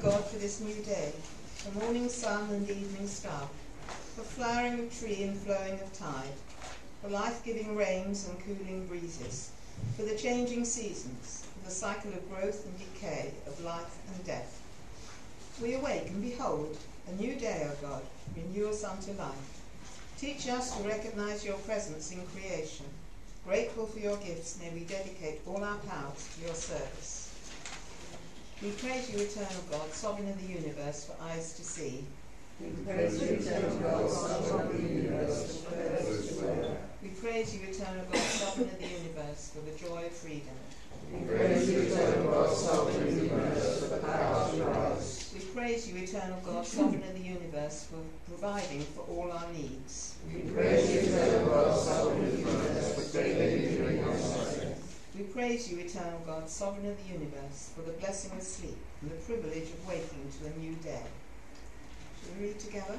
God, for this new day, the morning sun and the evening star, for flowering of tree and flowing of tide, for life-giving rains and cooling breezes, for the changing seasons, for the cycle of growth and decay, of life and death. We awake and behold, a new day, O God, renew us unto life. Teach us to recognize your presence in creation. Grateful for your gifts, may we dedicate all our powers to your service. We praise you, eternal God, sovereign of the universe, for eyes to see. We praise you, eternal God, sovereign of the universe, for earth to wear. We praise you, eternal God, sovereign of the universe, for the joy of freedom. We praise you, eternal God, sovereign of the universe, for the power to rise. We praise you, eternal God, sovereign of the universe, for providing for all our needs. We praise you, eternal God, sovereign of the universe, for daily renewing our strength. We praise you, eternal God, sovereign of the universe, for the blessing of sleep and the privilege of waking to a new day. Shall we read together?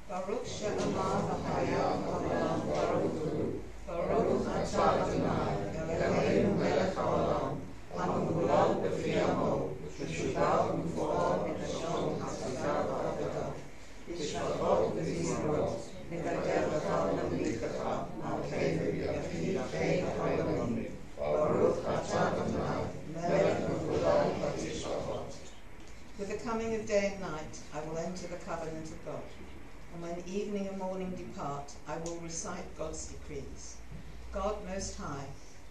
Baruch she'amar v'hayam ha'olam baruch hu, Baruch atah Adonai, Eloheinu melech ha'olam, ha'olam b'fi amo, v'shuvav u'fu'ad v'nashon ha'sagav ha'avodah, v'shvachot v'zimrot, v'gader v'chal v'mikachah, ma'alkeinu v'yafid v'chein ha'olam, Baruch atah Adonai, melech ha'olam v'tishvachot. With the coming of day and night, I will enter the covenant of God. And when evening and morning depart, I will recite God's decrees. God Most High,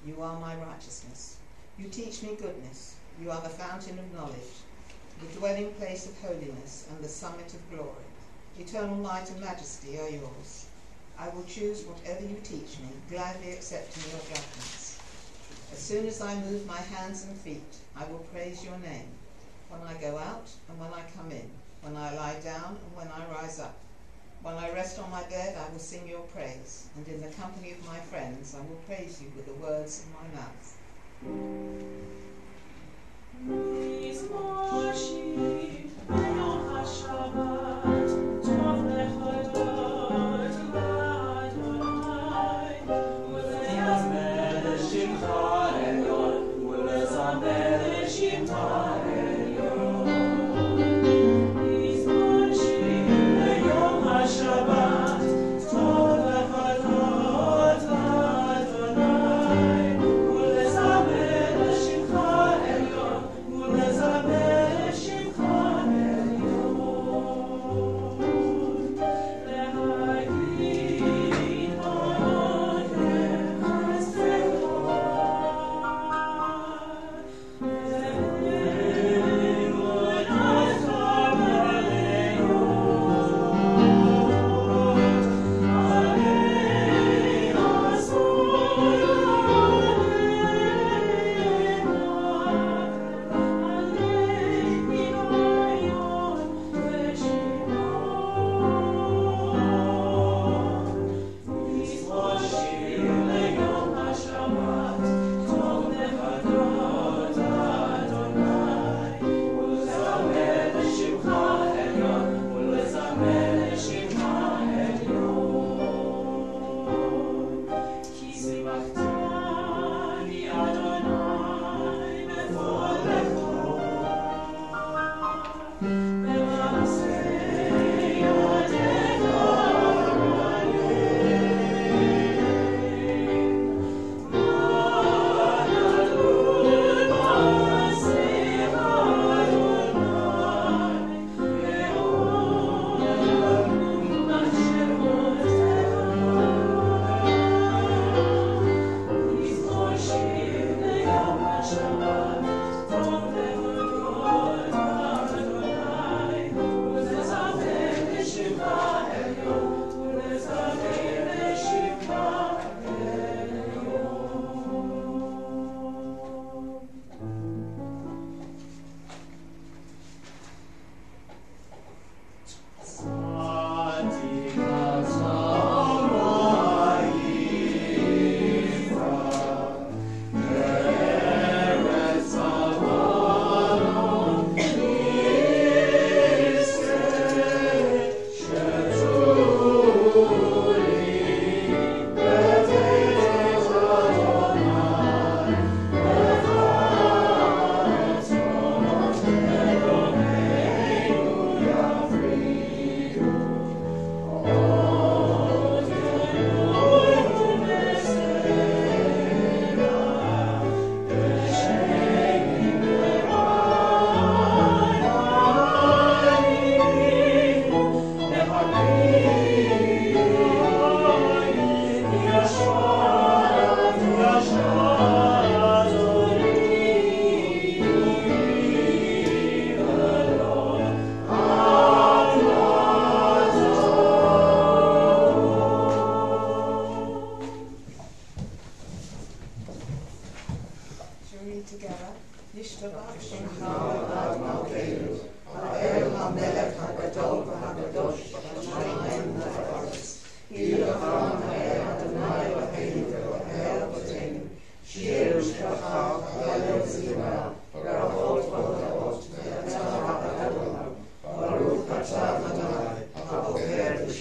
you are my righteousness. You teach me goodness. You are the fountain of knowledge, the dwelling place of holiness and the summit of glory. Eternal might and majesty are yours. I will choose whatever you teach me, gladly accepting your judgments. As soon as I move my hands and feet, I will praise your name. When I go out and when I come in, when I lie down and when I rise up. When I rest on my bed, I will sing your praise, and in the company of my friends, I will praise you with the words of my mouth.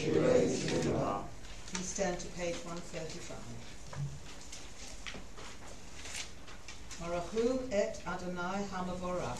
she raised him up. Please turn to page 135. Baruchu et Adonai Hamavorach.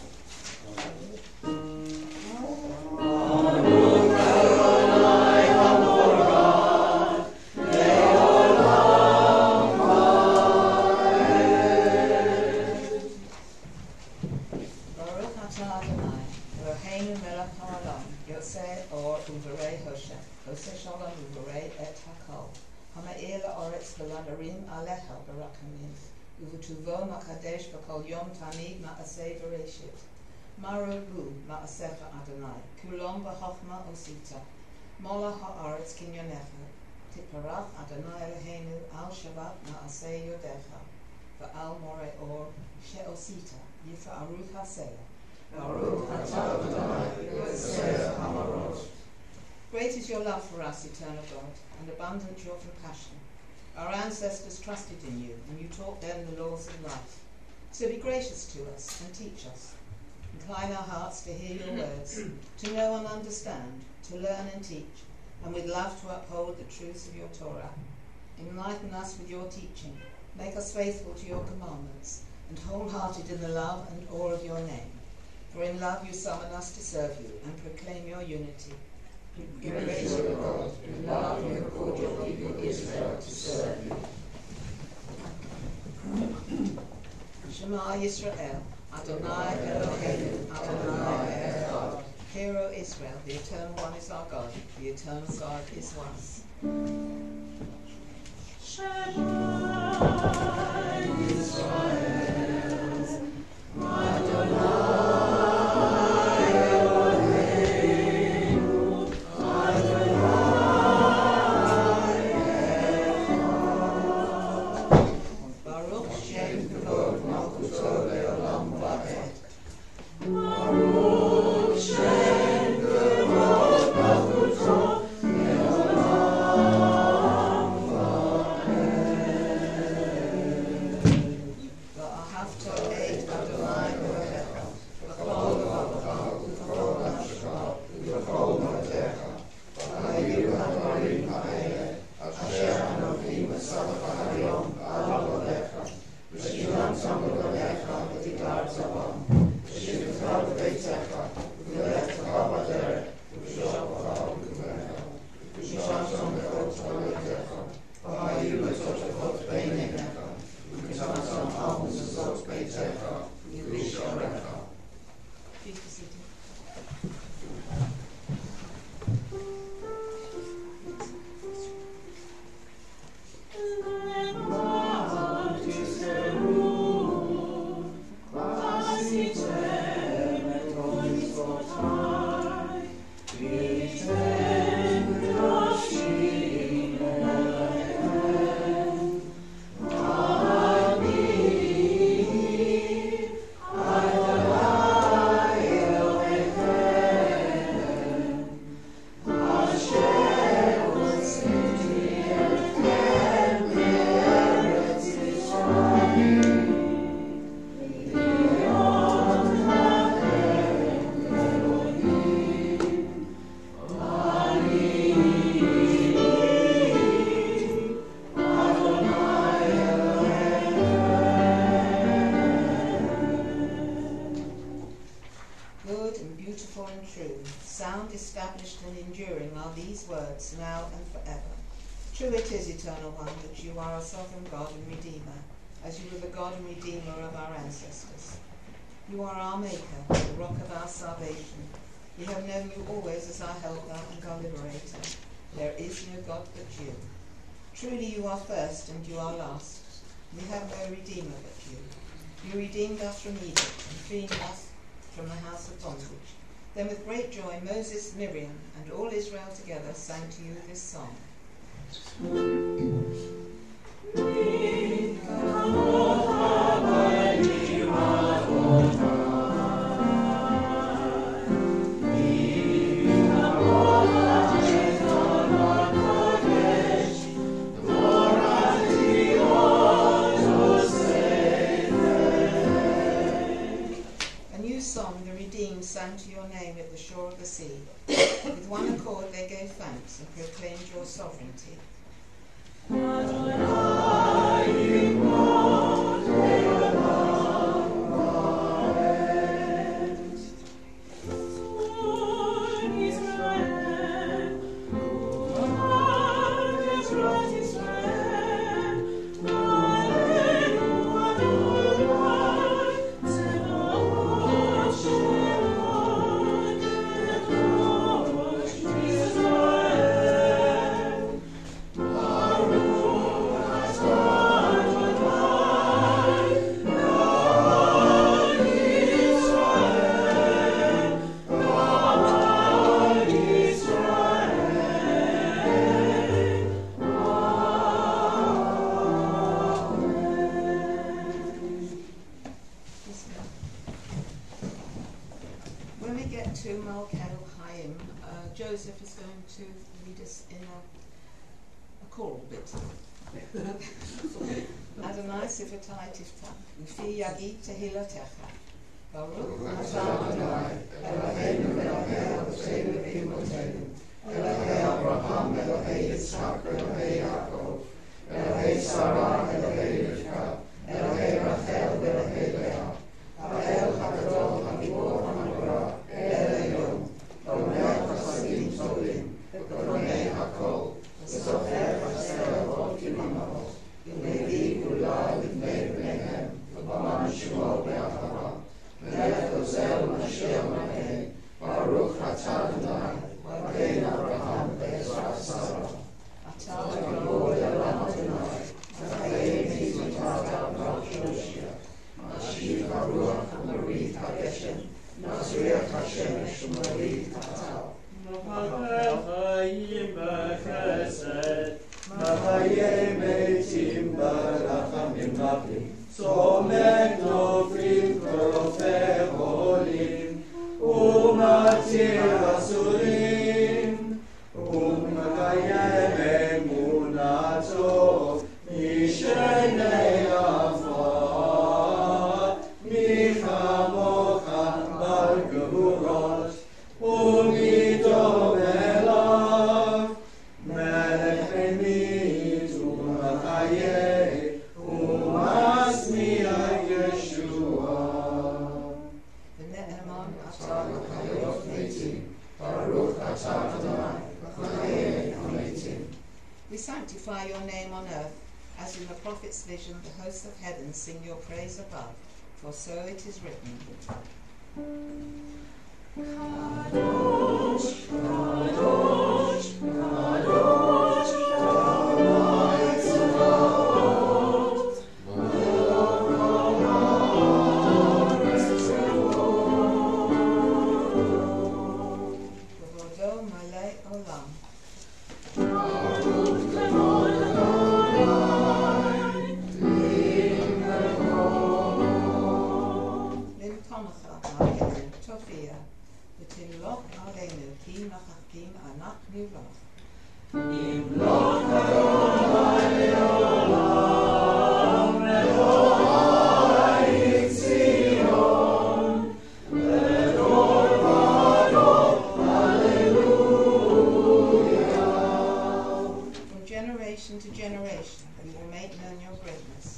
Hoseh shalom uvarei et hakol. Hama'ir la'oretz v'ladarim alecha b'rachamim. Uvutuvo makadesh b'kol yom tanid ma'aseh v'reshit. Marubu ma'asecha Adonai. Kulom b'chochma osita. Mola ha'aretz kinyonecha. Tiparach Adonai Eloheinu al Shabbat ma'aseh yodecha. Va'al more or she'osita. Yifa'aruch ha'selah. Baruch atah Adonai, Yosef Hamarot. Great is your love for us, eternal God, and abundant your compassion. Our ancestors trusted in you, and you taught them the laws of life. So be gracious to us and teach us. Incline our hearts to hear your words, to know and understand, to learn and teach, and with love to uphold the truths of your Torah. Enlighten us with your teaching. Make us faithful to your commandments, and wholehearted in the love and awe of your name. For in love you summon us to serve you and proclaim your unity. Gracious God, in love you have called your people Israel to serve you. Shema Yisrael, Adonai Eloheinu, Adonai Echad. Hear, O Israel, the Eternal One is our God, the Eternal God is one. Shema Yisrael, Adonai. True it is, Eternal One, that you are our sovereign God and Redeemer, as you were the God and Redeemer of our ancestors. You are our Maker, the rock of our salvation. We have known you always as our helper and our liberator. There is no God but you. Truly you are first and you are last. We have no Redeemer but you. You redeemed us from Egypt and freed us from the house of bondage. Then with great joy Moses, Miriam, and all Israel together sang to you this song. A new song the redeemed sang to your name at the shore of the sea. With one accord they gave thanks. thanks and proclaimed your sovereignty. When we get to Malkel Chaim, Joseph is going to lead us in a choral bit. Adonai Sifatai Tiftach, Ufi Yagi Tehilatecha, Baruch Atah Adonai, Eloheinu Elohei Avotenu V'Imotenu, Elohei Abraham, Elohei Yitzchak, Elohei Yaakov, Elohei Sarah, Elohei Rivka, Elohei Rachel, Elohei Leah, Ha'el HaGadol, HaGibor HaMagora, El Elyon, Omer Chasadim Tolim, V'Koronei HaKol, V'Zocher HaSel V'Od Kimamot, V'Levi Gula L'Bnei Bneihem, V'Baman Shemo Be'Ahara, V'Melech Ozel Mashiach Malkei, Baruch Atah Adonai, Magen Abraham Be'ezrat Sarah, Atah Gibor Elam Adonai, V'Chayein Hizmatah B'Rak Yoshia, Mashiach HaRuach HaMarith HaGeshem, Nazriach HaShemesh HaMarith HaTal. Mahayim b'chesed, Mahayim eitim b'rachamim rabim, Somek nofrim korofei holim, Umatir asurim, Umakayem emunato, Mishenei afar, Michamocha bar gevurot, Umidom elav, Melech emit umachayeh, Umasmiach Yeshua. V'ne'eman Atah Hayot Meitim, Baruch Atah Adonai, V'Chayein HaMeitim. We sanctify your name on earth, as in the prophet's vision the hosts of heaven sing your praise above, for so it is written. Kadosh, Kadosh, Kadosh, Adonai Tzvaot, Melech haaretz tzvaot, Kvodo malei olam. Baruch Kavod Adonai, Limkomacha Ma'aleinu Tofia, V'timloch Aleinu Ki Machachkim Anachnu Loch. Imloch Adonai le'olam, Elohai Tzion, V'dor v'dor, Hallelujah. From generation to generation we will make known your greatness.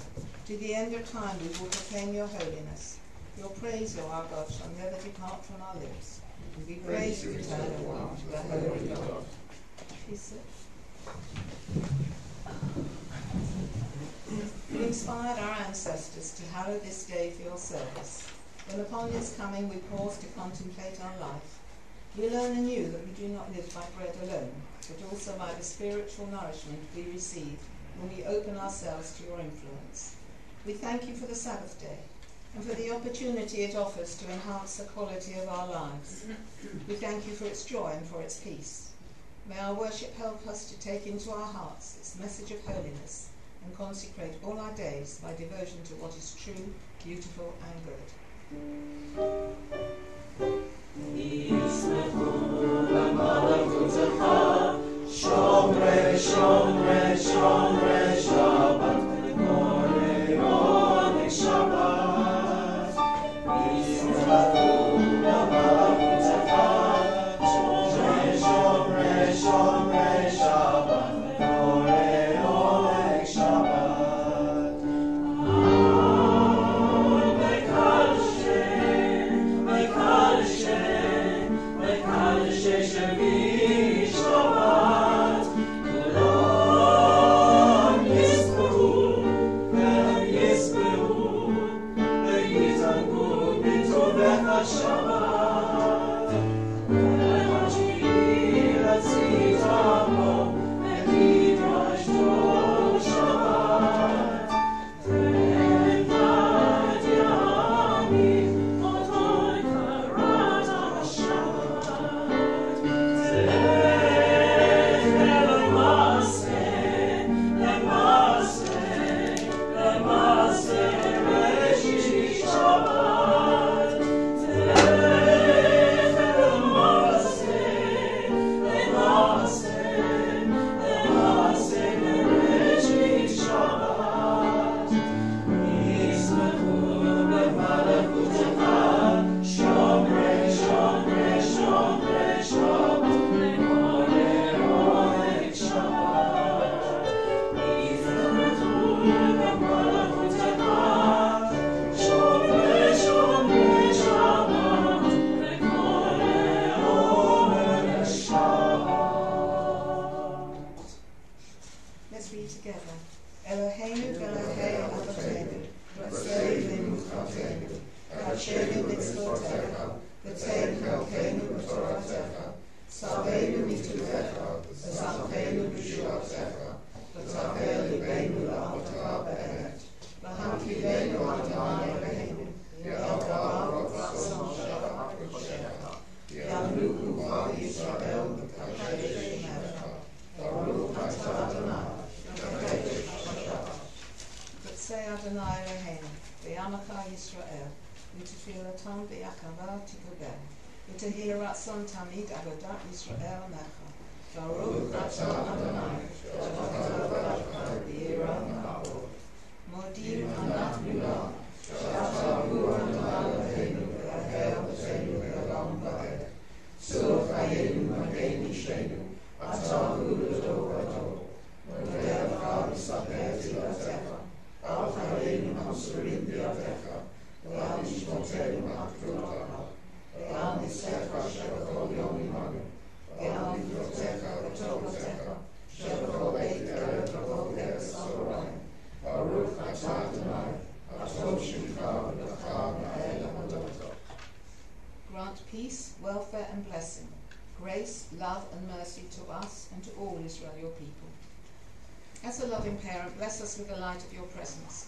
To the end of time we will proclaim your holiness. Your praise, O our God, shall never depart from our lips. And we praise you, eternal one, the Holy God. Please sit. You inspired our ancestors to hallow this day for your service. When upon his coming we pause to contemplate our life, we learn anew that we do not live by bread alone, but also by the spiritual nourishment we receive when we open ourselves to your influence. We thank you for the Sabbath day, and for the opportunity it offers to enhance the quality of our lives. We thank you for its joy and for its peace. May our worship help us to take into our hearts its message of holiness and consecrate all our days by devotion to what is true, beautiful and good. Shomre, Shomre, Shomre, Shabbat, Moreh, Shabbat. Yisrael, Shomre, Shomre, Shomre, three together. Eloheinu v'Elohei Avotenu, v'tzeilim v'chotenu, v'achenu mitzvotecha, v'tein helkeinu b'toratecha, savenu mitutecha, v'zachenu b'shuatecha, v'tachel libeinu la'avotcha be'emet, v'hamkivenu Adonai Eloheinu, v'yalgabaru v'ratzon shecha v'koshecha, v'yamluku b'al Yisrael v'kadesh v'mecha, Baruch atah Adonai, v'kadesh v'shabbat. Say Adonai Eloheinu, v'yamacha Yisrael, v'tefilatan v'yakava tikobel, v'tehila ratzon tamid avodat Yisrael mecha, Baruch atah Adonai, v'yamacha v'yira ma'or. Modim anachnu la, shatahu Adonai Eloheinu v'yahel v'teinu v'yalam v'ed, tzur chayenu magen ishenu, atahu l'dor v'dor, v'yelcha v'saper tilatecha, Al Chayenu Hamsurim Biatecha, Ve'al Yishmotenu Hakrudacha, Ve'al Nisecha Shebachol Yom Imanu, Ve'al Mikrotecha V'Tovatecha, Shebachol Beit Erev V'Chol Eretz Adoraim, Baruch atah Adonai, Atov Shimcha V'Lecha Ma'el Hamadotah. Grant peace, welfare and blessing, grace, love and mercy to us and to all Israel your people. As a loving parent, bless us with the light of your presence.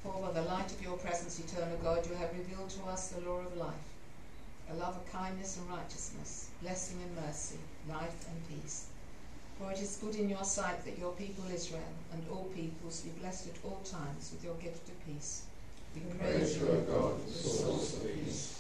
For by the light of your presence, eternal God, you have revealed to us the law of life, a love of kindness and righteousness, blessing and mercy, life and peace. For it is good in your sight that your people Israel and all peoples be blessed at all times with your gift of peace. We praise you, O God, the source of peace.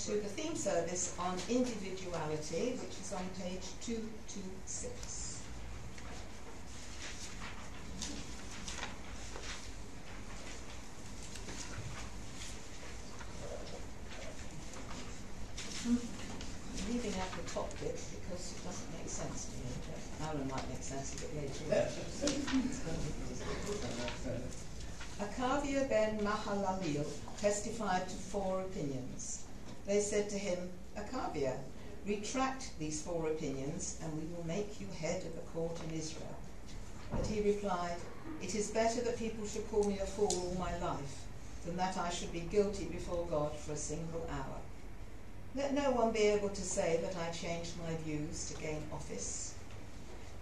To the theme service on individuality, which is on page 226. I'm leaving out the top bit because it doesn't make sense to me. Alan might make sense of it later. Akavia ben Mahalaleel testified to 4 opinions. They said to him, Akavia, retract these 4 opinions, and we will make you head of the court in Israel. But he replied, it is better that people should call me a fool all my life, than that I should be guilty before God for a single hour. Let no one be able to say that I changed my views to gain office.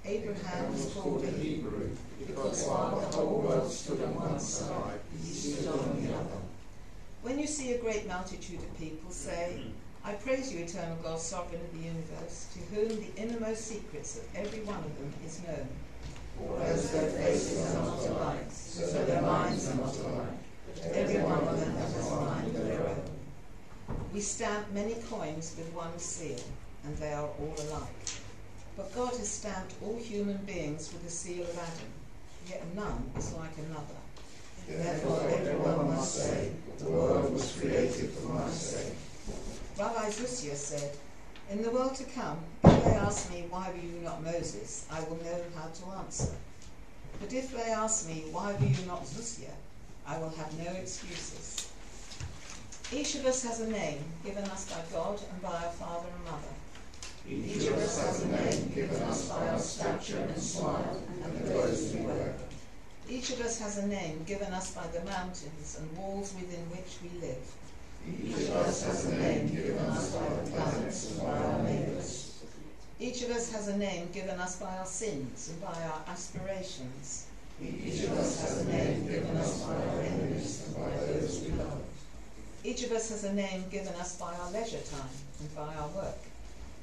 Abraham was called a Hebrew, because while the whole world stood on one side, he stood on the other. When you see a great multitude of people, say, I praise you, eternal God, sovereign of the universe, to whom the innermost secrets of every one of them is known. For as their faces are not alike, so their minds are not alike. But every one of them has a mind of their own. We stamp many coins with one seal, and they are all alike. But God has stamped all human beings with the seal of Adam. yet none is like another. Therefore everyone must say, the world was created for my sake. Rabbi Zusia said, in the world to come, if they ask me, why were you not Moses, I will know how to answer. But if they ask me, why were you not Zusia, I will have no excuses. Each of us has a name given us by God and by our father and mother. Each of us has a name given us by our stature and smile and the clothes we wear. Each of us has a name given us by the mountains and walls within which we live. Each of us has a name given us by the planets and by our neighbours. Each of us has a name given us by our sins and by our aspirations. Each of us has a name given us by our enemies and by those we love. Each of us has a name given us by our leisure time and by our work.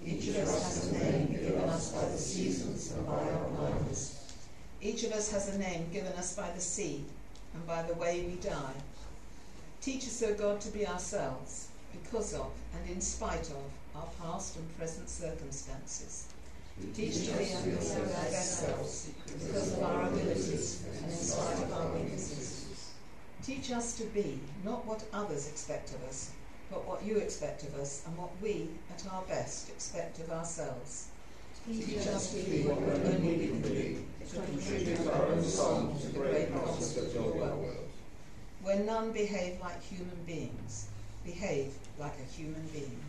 Each of us has a name given us by the seasons and by our plans. Each of us has a name given us by the sea and by the way we die. Teach us, O God, to be ourselves, because of and in spite of our past and present circumstances. Teach us to be our best selves, because of our abilities and in spite of our weaknesses. Teach us to be not what others expect of us, but what you expect of us and what we, at our best, expect of ourselves. Teach us to be what only we can be, to contribute our own song to the great concert of your world. Where none behave like human beings, behave like a human being.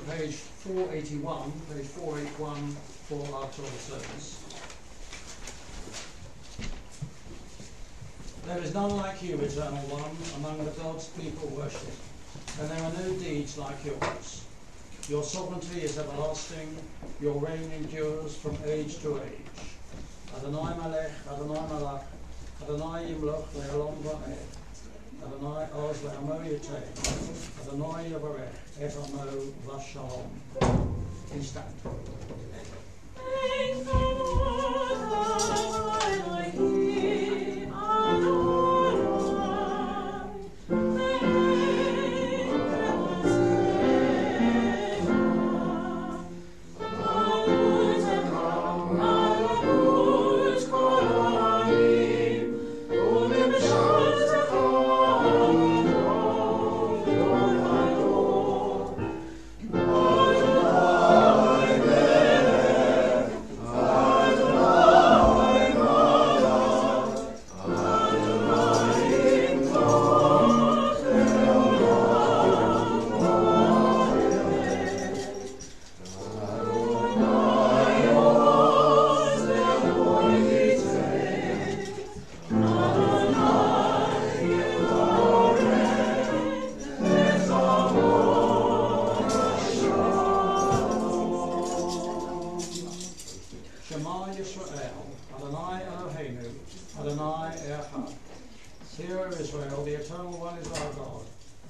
Page 481 for our Torah service. There is none like you, Eternal One, among the God's people worship, and there are no deeds like yours. Your sovereignty is everlasting, your reign endures from age to age. Adonai Melech, Adonai Malach, Adonai Yimloch le'olam va'ed. Adonai Oz le'amo yitei, Adonai Yavarech, et amo v'shalom. Please stand.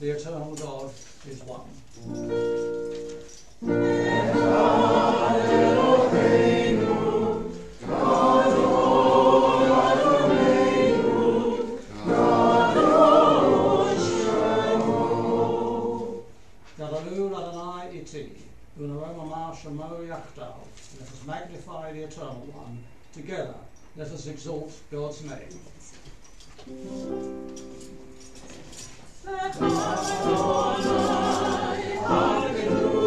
The eternal God is one. Let us magnify the eternal one. Together, let us exalt God's name. Hallelujah.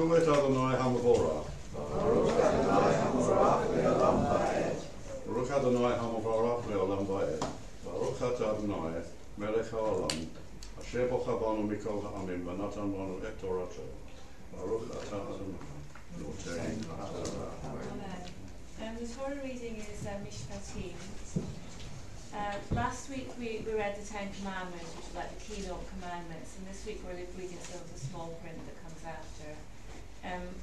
Clywed Adonai Hamavorach. Baruch Adonai Hamorach le'olam va'ed. Baruch Adonai Hamavorach le'olam va'ed. Baruch Ata Adonai Melech HaOlam. Asher bocha banu mikol ha'amim v'natan banu et Torato. Baruch Ata Adonai. Notein HaTorah. Amen. The Torah reading is Mishpatim. Last week we read the Ten Commandments, which is like the keynote commandments, and this week we're reading some of the small print that comes after.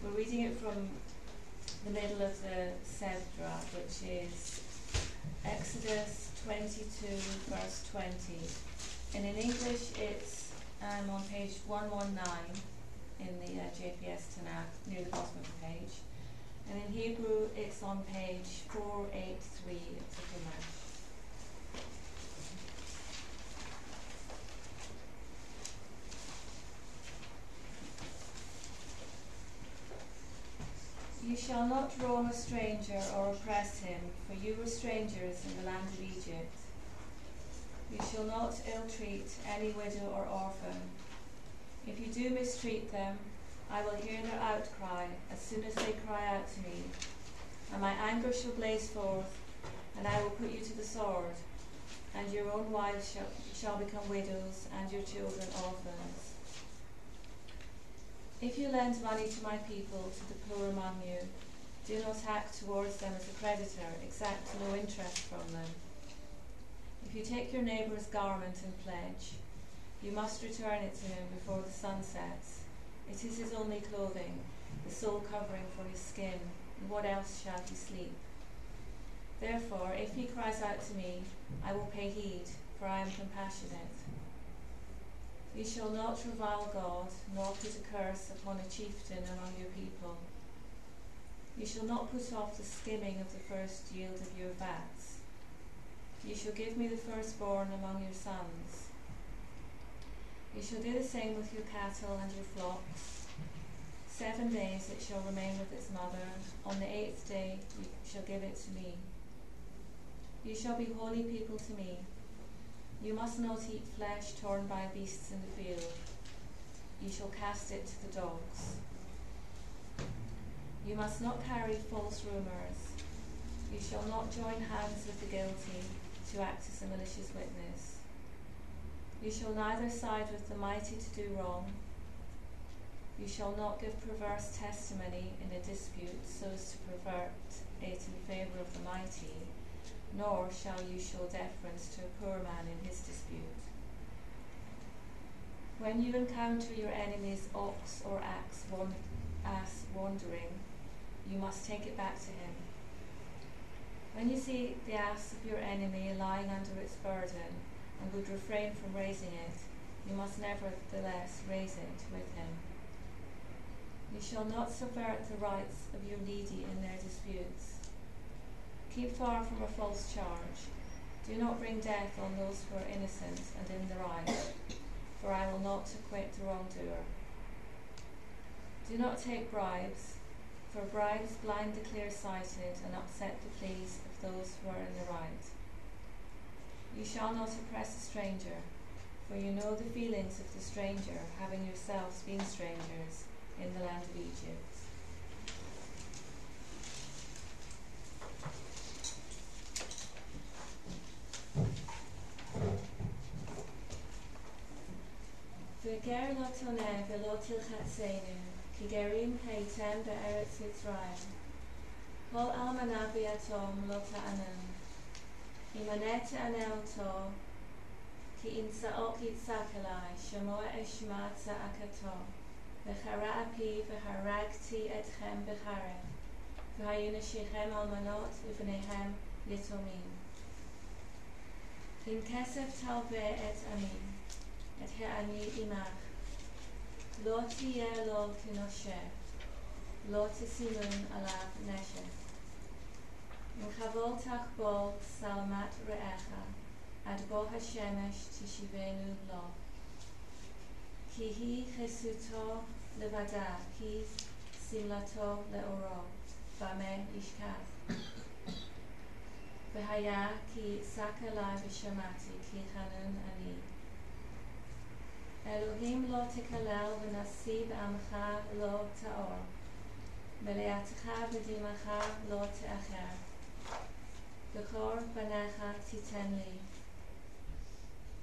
We're reading it from the middle of the Sedra, which is Exodus 22, verse 20. And in English it's on page 119 in the JPS Tanakh, near the bottom of the page. And in Hebrew it's on page 483 of the Chumash. You shall not wrong a stranger or oppress him, for you were strangers in the land of Egypt. You shall not ill-treat any widow or orphan. If you do mistreat them, I will hear their outcry as soon as they cry out to me, and my anger shall blaze forth, and I will put you to the sword, and your own wives shall become widows, and your children orphans. If you lend money to my people, to the poor among you, do not act towards them as a creditor, exact no interest from them. If you take your neighbour's garment in pledge, you must return it to him before the sun sets. It is his only clothing, the sole covering for his skin, and what else shall he sleep? Therefore, if he cries out to me, I will pay heed, for I am compassionate. You shall not revile God, nor put a curse upon a chieftain among your people. You shall not put off the skimming of the first yield of your vats. You shall give me the firstborn among your sons. You shall do the same with your cattle and your flocks. 7 days it shall remain with its mother. On the 8th day you shall give it to me. You shall be holy people to me. You must not eat flesh torn by beasts in the field. You shall cast it to the dogs. You must not carry false rumours. You shall not join hands with the guilty to act as a malicious witness. You shall neither side with the mighty to do wrong. You shall not give perverse testimony in a dispute so as to pervert it in favour of the mighty, nor shall you show deference to a poor man in his dispute. When you encounter your enemy's ox or ass wandering, you must take it back to him. When you see the ass of your enemy lying under its burden and would refrain from raising it, you must nevertheless raise it with him. You shall not subvert the rights of your needy in their disputes. Keep far from a false charge. Do not bring death on those who are innocent and in the right, for I will not acquit the wrongdoer. Do not take bribes, for bribes blind the clear-sighted and upset the pleas of those who are in the right. You shall not oppress a stranger, for you know the feelings of the stranger, having yourselves been strangers in the land of Egypt. V'ger lo toneh v'lo tilchatzenu, ki gerim heitem be'eretz Yitzrayim. Kol almana v'yatom lo ta'anem. Imaneh ta'aneh oto, ki intza'ok yitzak elai, shamoa eshma tza'akato. V'chara api v'haragti etchem b'charech. V'hayu neshichem almanot v'vnehem yitomim. Kim kesef talveh et amin. את העני עמך, לא תהיה לו כנושר, לא תשימון עליו נשך. אם חבול תחבול שלמת רעך, עד בוא השמש תשיבנו לו. כי היא חסותו לבדה, כי שמלתו לאורו, במה ישכב. והיה כי שק עלי ושמעתי, כי חנון אני. Elohim lo tekalel v'nasib amcha lo ta'or. Meleatcha v'dimacha lo te'acher. B'chor banecha titen li.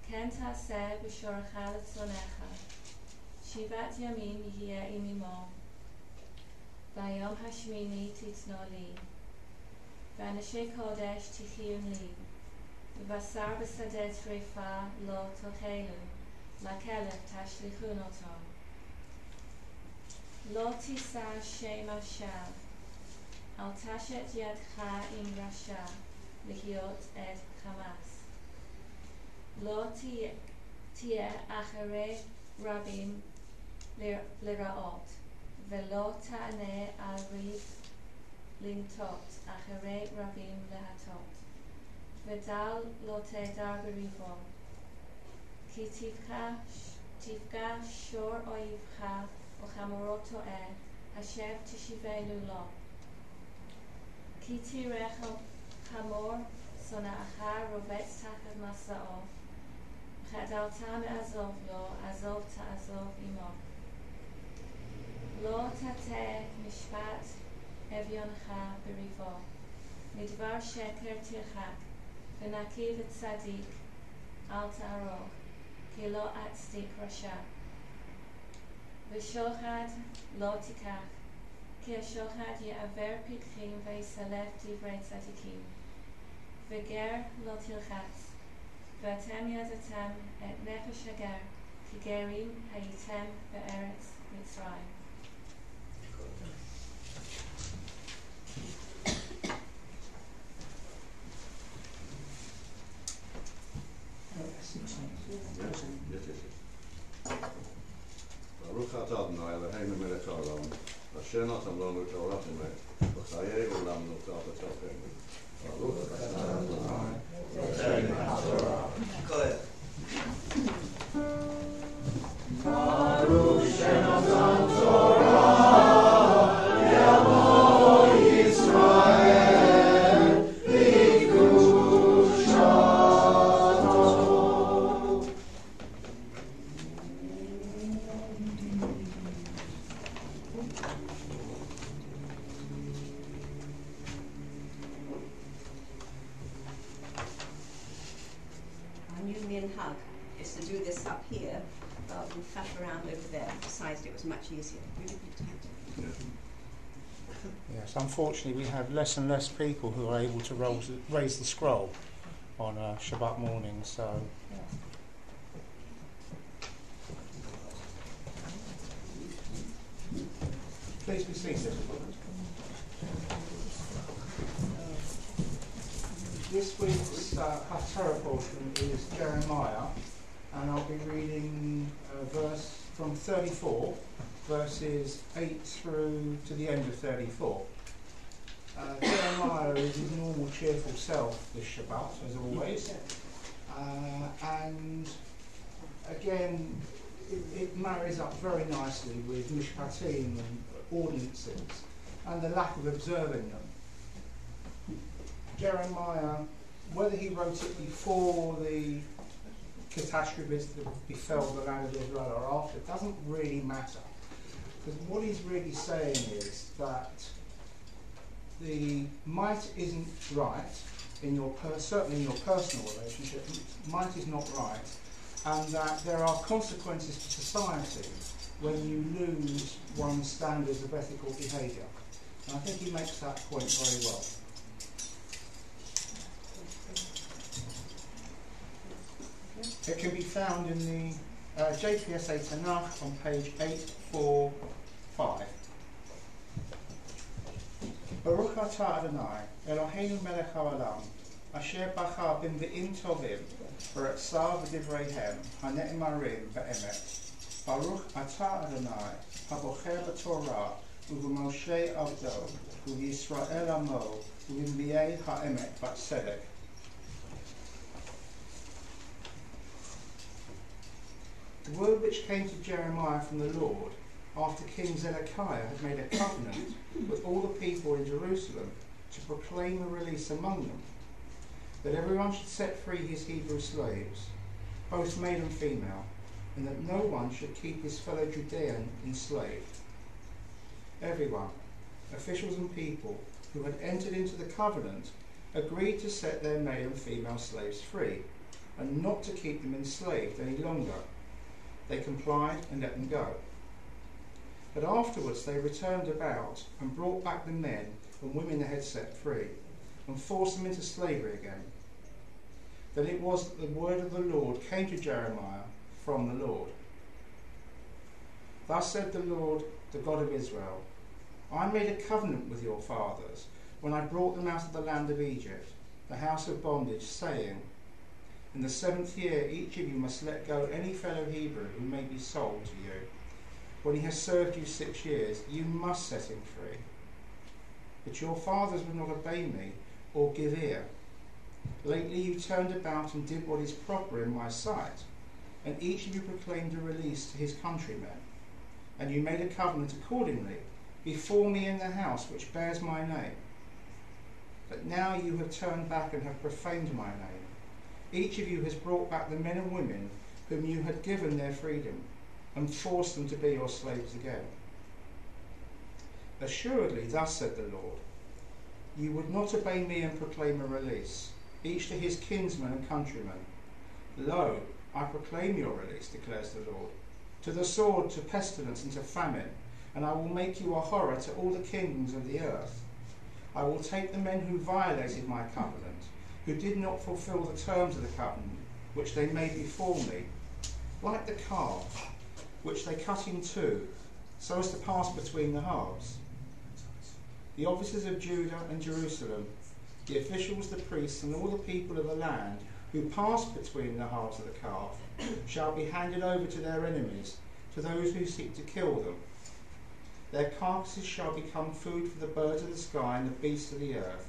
Ken ta'aseh b'shorcha l'tzonecha. Shivat yamin yihye imimo. Vayom hashmini titno li. V'anashei kodesh tichiyun li. V'basar b'sadeh trefa lo tochelu. Lakelef tashlichun oto. Lo tisa shem ashav. Al tashet yadcha im rasha. Lihiot et chamas. Lo tieh acharei rabim liraot. Velo ta'aneh al riv lintot. Acharei rabim lehatot. V'dal lo te'dar b'rivo. Ki tifka shor oivcha uchamorot to'eh, Hashem tishivenu lo. Ki tirech chamor sona'acha rovetz tachat masa'o, Chadalta me'azov lo, azov ta'azov imo. Lo tateh mishpat evyoncha b'rivo, midvar sheker tirchak, v'naki v'tzadik al ta'aroch. Ki lo atzdik rasha. V'shochad lo tikach. Ki ha-shochad ye'aver pikchim v'yisalef divrei tzadikim. V'ger lo tilchatz. V'atem yadatem et nefesh hager. Ki gerim hayitem be'eretz Mitzrayim. ברוך אתה אדוני אלוהינו מלך העולם, אשר נתן לנו תורת אמת, וחיי עולם נותרת בתוכנו. ברוך אתה אדוני אלוהינו ברוך שנתן תורה לעמו ישראל hug is to do this up here rather than faff around over there. Besides, it was much easier. Really good to have. Yes, unfortunately we have less and less people who are able to raise the scroll on Shabbat morning, so... Please be seated. This week's Haftarah portion is Jeremiah, and I'll be reading a verse from 34, verses 8 through to the end of 34. Jeremiah is his normal cheerful self this Shabbat, as always, and again it marries up very nicely with mishpatim and ordinances and the lack of observing them. Jeremiah, whether he wrote it before the catastrophes that befell the land of Israel or after, doesn't really matter. Because what he's really saying is that the might isn't right in your certainly in your personal relationship. Might is not right, and that there are consequences to society when you lose one's standards of ethical behaviour. And I think he makes that point very well. It can be found in the JPSA Tanakh on page 845. Baruch atah Adonai, Eloheinu melech haolam, asher bacha b'nvi'im tovim, v'retzah v'divreihem, hane'emarim be'emet. Baruch atah Adonai, habocher b'torah, u'v'moshe avdo, u'v'yisrael amo, u'v'nvi'ei ha'emet b'tzedek. The word which came to Jeremiah from the Lord after King Zedekiah had made a covenant with all the people in Jerusalem to proclaim a release among them, that everyone should set free his Hebrew slaves, both male and female, and that no one should keep his fellow Judean enslaved. Everyone, officials and people who had entered into the covenant, agreed to set their male and female slaves free, and not to keep them enslaved any longer. They complied and let them go. But afterwards they returned about and brought back the men and women they had set free, and forced them into slavery again. Then it was that the word of the Lord came to Jeremiah from the Lord. Thus said the Lord, the God of Israel, I made a covenant with your fathers when I brought them out of the land of Egypt, the house of bondage, saying, in the 7th year each of you must let go any fellow Hebrew who may be sold to you. When he has served you 6 years, you must set him free. But your fathers would not obey me or give ear. Lately you turned about and did what is proper in my sight, and each of you proclaimed a release to his countrymen, and you made a covenant accordingly before me in the house which bears my name. But now you have turned back and have profaned my name. Each of you has brought back the men and women whom you had given their freedom, and forced them to be your slaves again. Assuredly, thus said the Lord, you would not obey me and proclaim a release, each to his kinsmen and countrymen. Lo, I proclaim your release, declares the Lord, to the sword, to pestilence, and to famine, and I will make you a horror to all the kingdoms of the earth. I will take the men who violated my covenant, who did not fulfill the terms of the covenant which they made before me, like the calf, which they cut in two, so as to pass between the halves. The officers of Judah and Jerusalem, the officials, the priests, and all the people of the land who pass between the halves of the calf, shall be handed over to their enemies, to those who seek to kill them. Their carcasses shall become food for the birds of the sky and the beasts of the earth.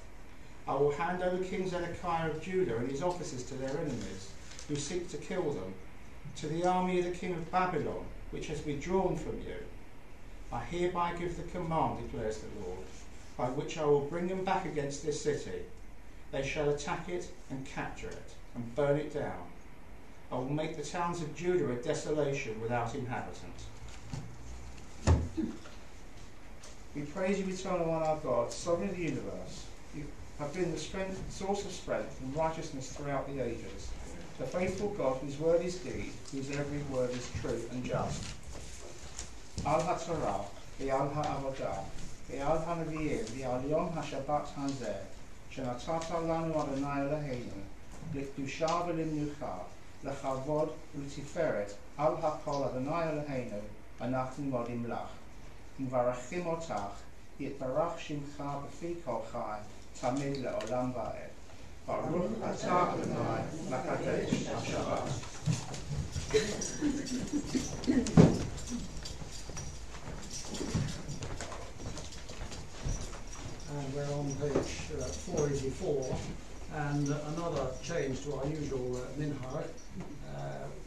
I will hand over King Zedekiah of Judah and his officers to their enemies, who seek to kill them, to the army of the king of Babylon, which has withdrawn from you. I hereby give the command, declares the Lord, by which I will bring them back against this city. They shall attack it and capture it and burn it down. I will make the towns of Judah a desolation without inhabitant. We praise you, eternal one, our God, sovereign of the universe. You have been the source of strength and righteousness throughout the ages. The faithful God, whose word is deed, whose every word is true and just. Al HaTorah, Ve'al HaAvodah, Ve'al HaNaviim, Ve'al Yom HaShabbat HaZeh, Shenatata Lanu Adonai Eloheinu, L'Kedusha V'Limnucha, L'Chavod U'Tiferet, Al HaKol Adonai Eloheinu, Anachnu Modim Lach. M'varachim otach, Yitbarach Shimcha B'fi Kol Chai, Tamid Le'olam Va'ed. Baruch atah Adonai, Makadesh HaShabbat. And we're on page 484, and another change to our usual minhag.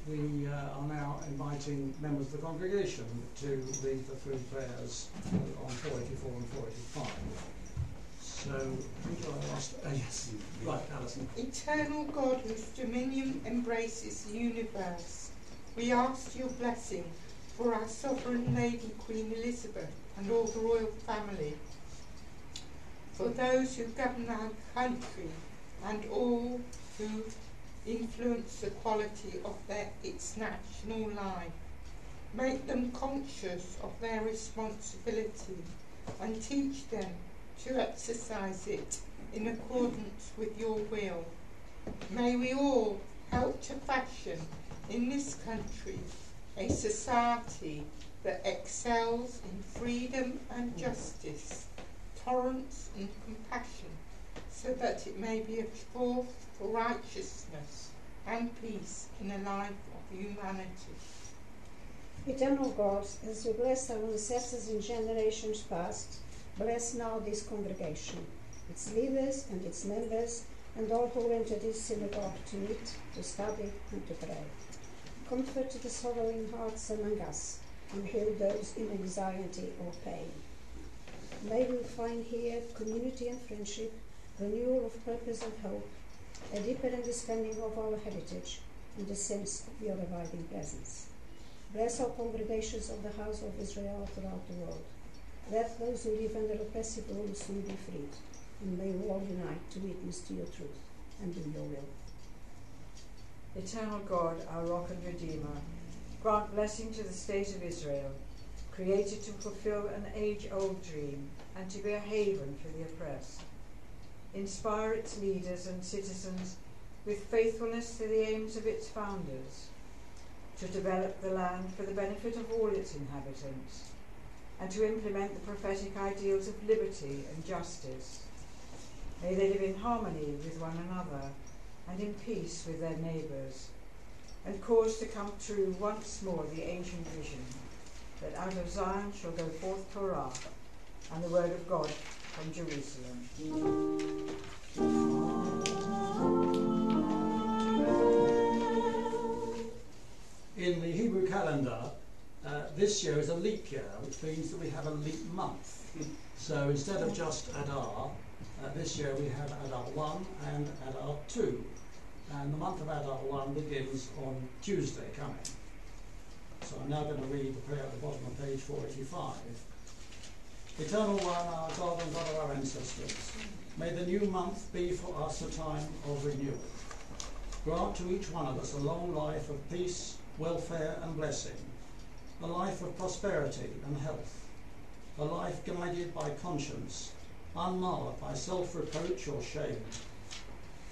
We are now inviting members of the congregation to lead the three prayers on 484 and 485. So, who do I ask? Yes, right, Alison. Eternal God, whose dominion embraces the universe, we ask your blessing for our sovereign Lady Queen Elizabeth and all the royal family, for those who govern our country and all who influence the quality of its national life. Make them conscious of their responsibility and teach them to exercise it in accordance with your will. May we all help to fashion in this country a society that excels in freedom and justice, tolerance and compassion, so that it may be a force for righteousness and peace in the life of humanity. Eternal God, as you blessed our ancestors in generations past, bless now this congregation, its leaders and its members, and all who enter this synagogue to meet, to study, and to pray. Comfort the sorrowing hearts among us, and heal those in anxiety or pain. May we find here community and friendship, renewal of purpose and hope, a deeper understanding of our heritage, and a sense of your abiding presence. Bless all congregations of the house of Israel throughout the world. Let those who live under oppressive rule soon be freed, and may we all unite to witness to your truth and do your will. Eternal God, our rock and redeemer, grant blessing to the state of Israel, created to fulfill an age-old dream and to be a haven for the oppressed. Inspire its leaders and citizens with faithfulness to the aims of its founders, to develop the land for the benefit of all its inhabitants, and to implement the prophetic ideals of liberty and justice. May they live in harmony with one another and in peace with their neighbours, and cause to come true once more the ancient vision, that out of Zion shall go forth Torah and the word of God from Jerusalem. In the Hebrew calendar, this year is a leap year, which means that we have a leap month. So instead of just Adar, this year we have Adar 1 and Adar 2. And the month of Adar 1 begins on Tuesday coming. So I'm now going to read the prayer at the bottom of page 485. Eternal One, our God and God of our ancestors, may the new month be for us a time of renewal. Grant to each one of us a long life of peace, welfare and blessing, a life of prosperity and health, a life guided by conscience, unmarred by self-reproach or shame,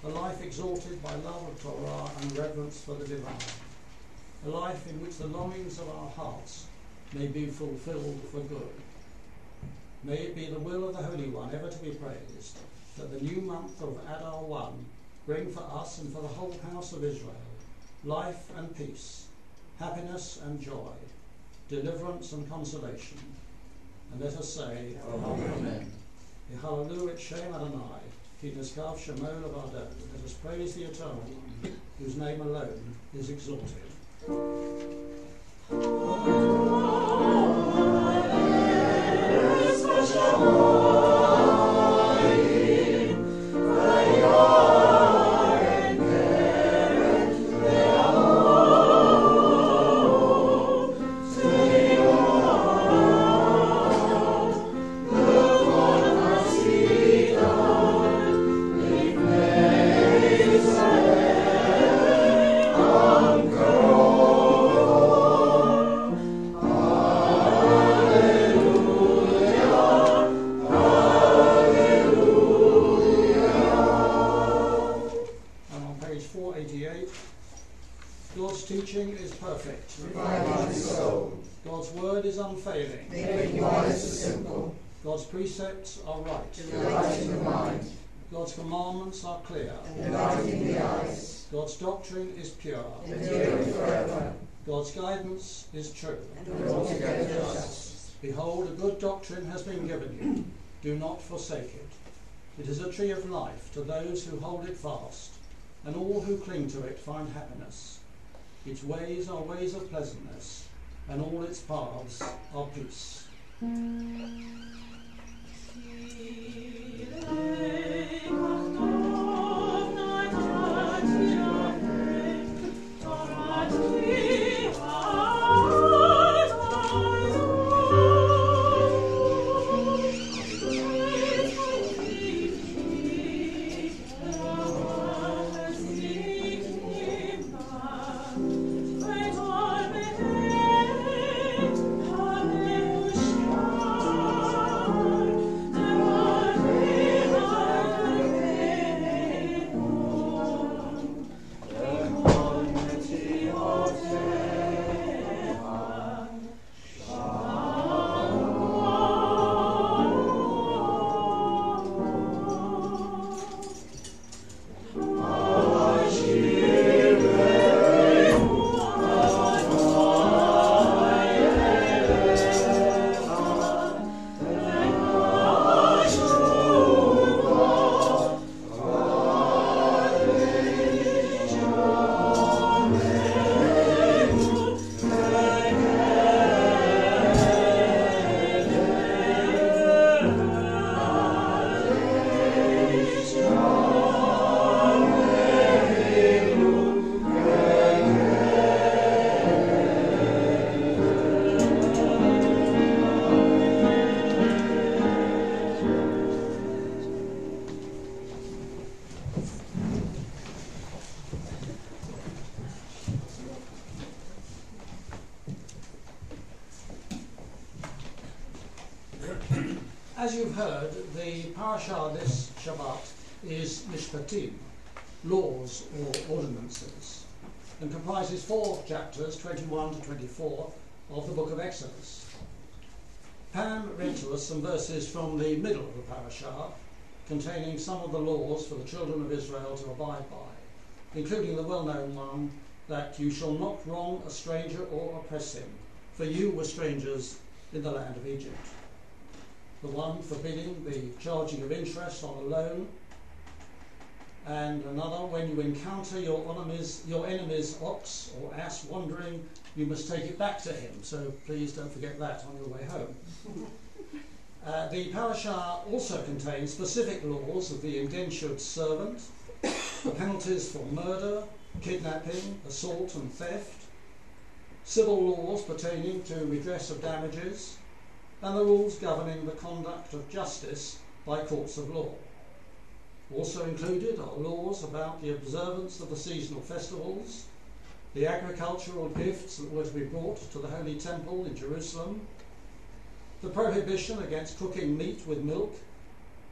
a life exalted by love of Torah and reverence for the divine, a life in which the longings of our hearts may be fulfilled for good. May it be the will of the Holy One ever to be praised, that the new month of Adar 1 bring for us and for the whole house of Israel life and peace, happiness and joy, deliverance and consolation. And let us say, Amen. Hallelujah, Shem Adonai, Ki Nizkav Shemo Levado. Let us praise the Eternal One, whose name alone is exalted. God's teaching is perfect. Revive my soul. God's word is unfailing. Make wise the simple. God's precepts are right. Delighting the mind. God's commandments are clear. Enlightening the eyes. God's doctrine is pure. Enduring forever. God's guidance is true. And altogether just. Behold, a good doctrine has been given you. Do not forsake it. It is a tree of life to those who hold it fast, and all who cling to it find happiness. Its ways are ways of pleasantness, and all its paths are peace. As you've heard, the parasha this Shabbat is Mishpatim, laws or ordinances, and comprises 4 chapters, 21 to 24, of the book of Exodus. Pam read to us some verses from the middle of the parasha, containing some of the laws for the children of Israel to abide by, including the well-known one that you shall not wrong a stranger or oppress him, for you were strangers in the land of Egypt. The one forbidding the charging of interest on a loan, and another, when you encounter your enemy's ox or ass wandering, you must take it back to him. So please don't forget that on your way home. The parasha also contains specific laws of the indentured servant, the penalties for murder, kidnapping, assault and theft, civil laws pertaining to redress of damages, and the rules governing the conduct of justice by courts of law. Also included are laws about the observance of the seasonal festivals, the agricultural gifts that were to be brought to the Holy Temple in Jerusalem, the prohibition against cooking meat with milk,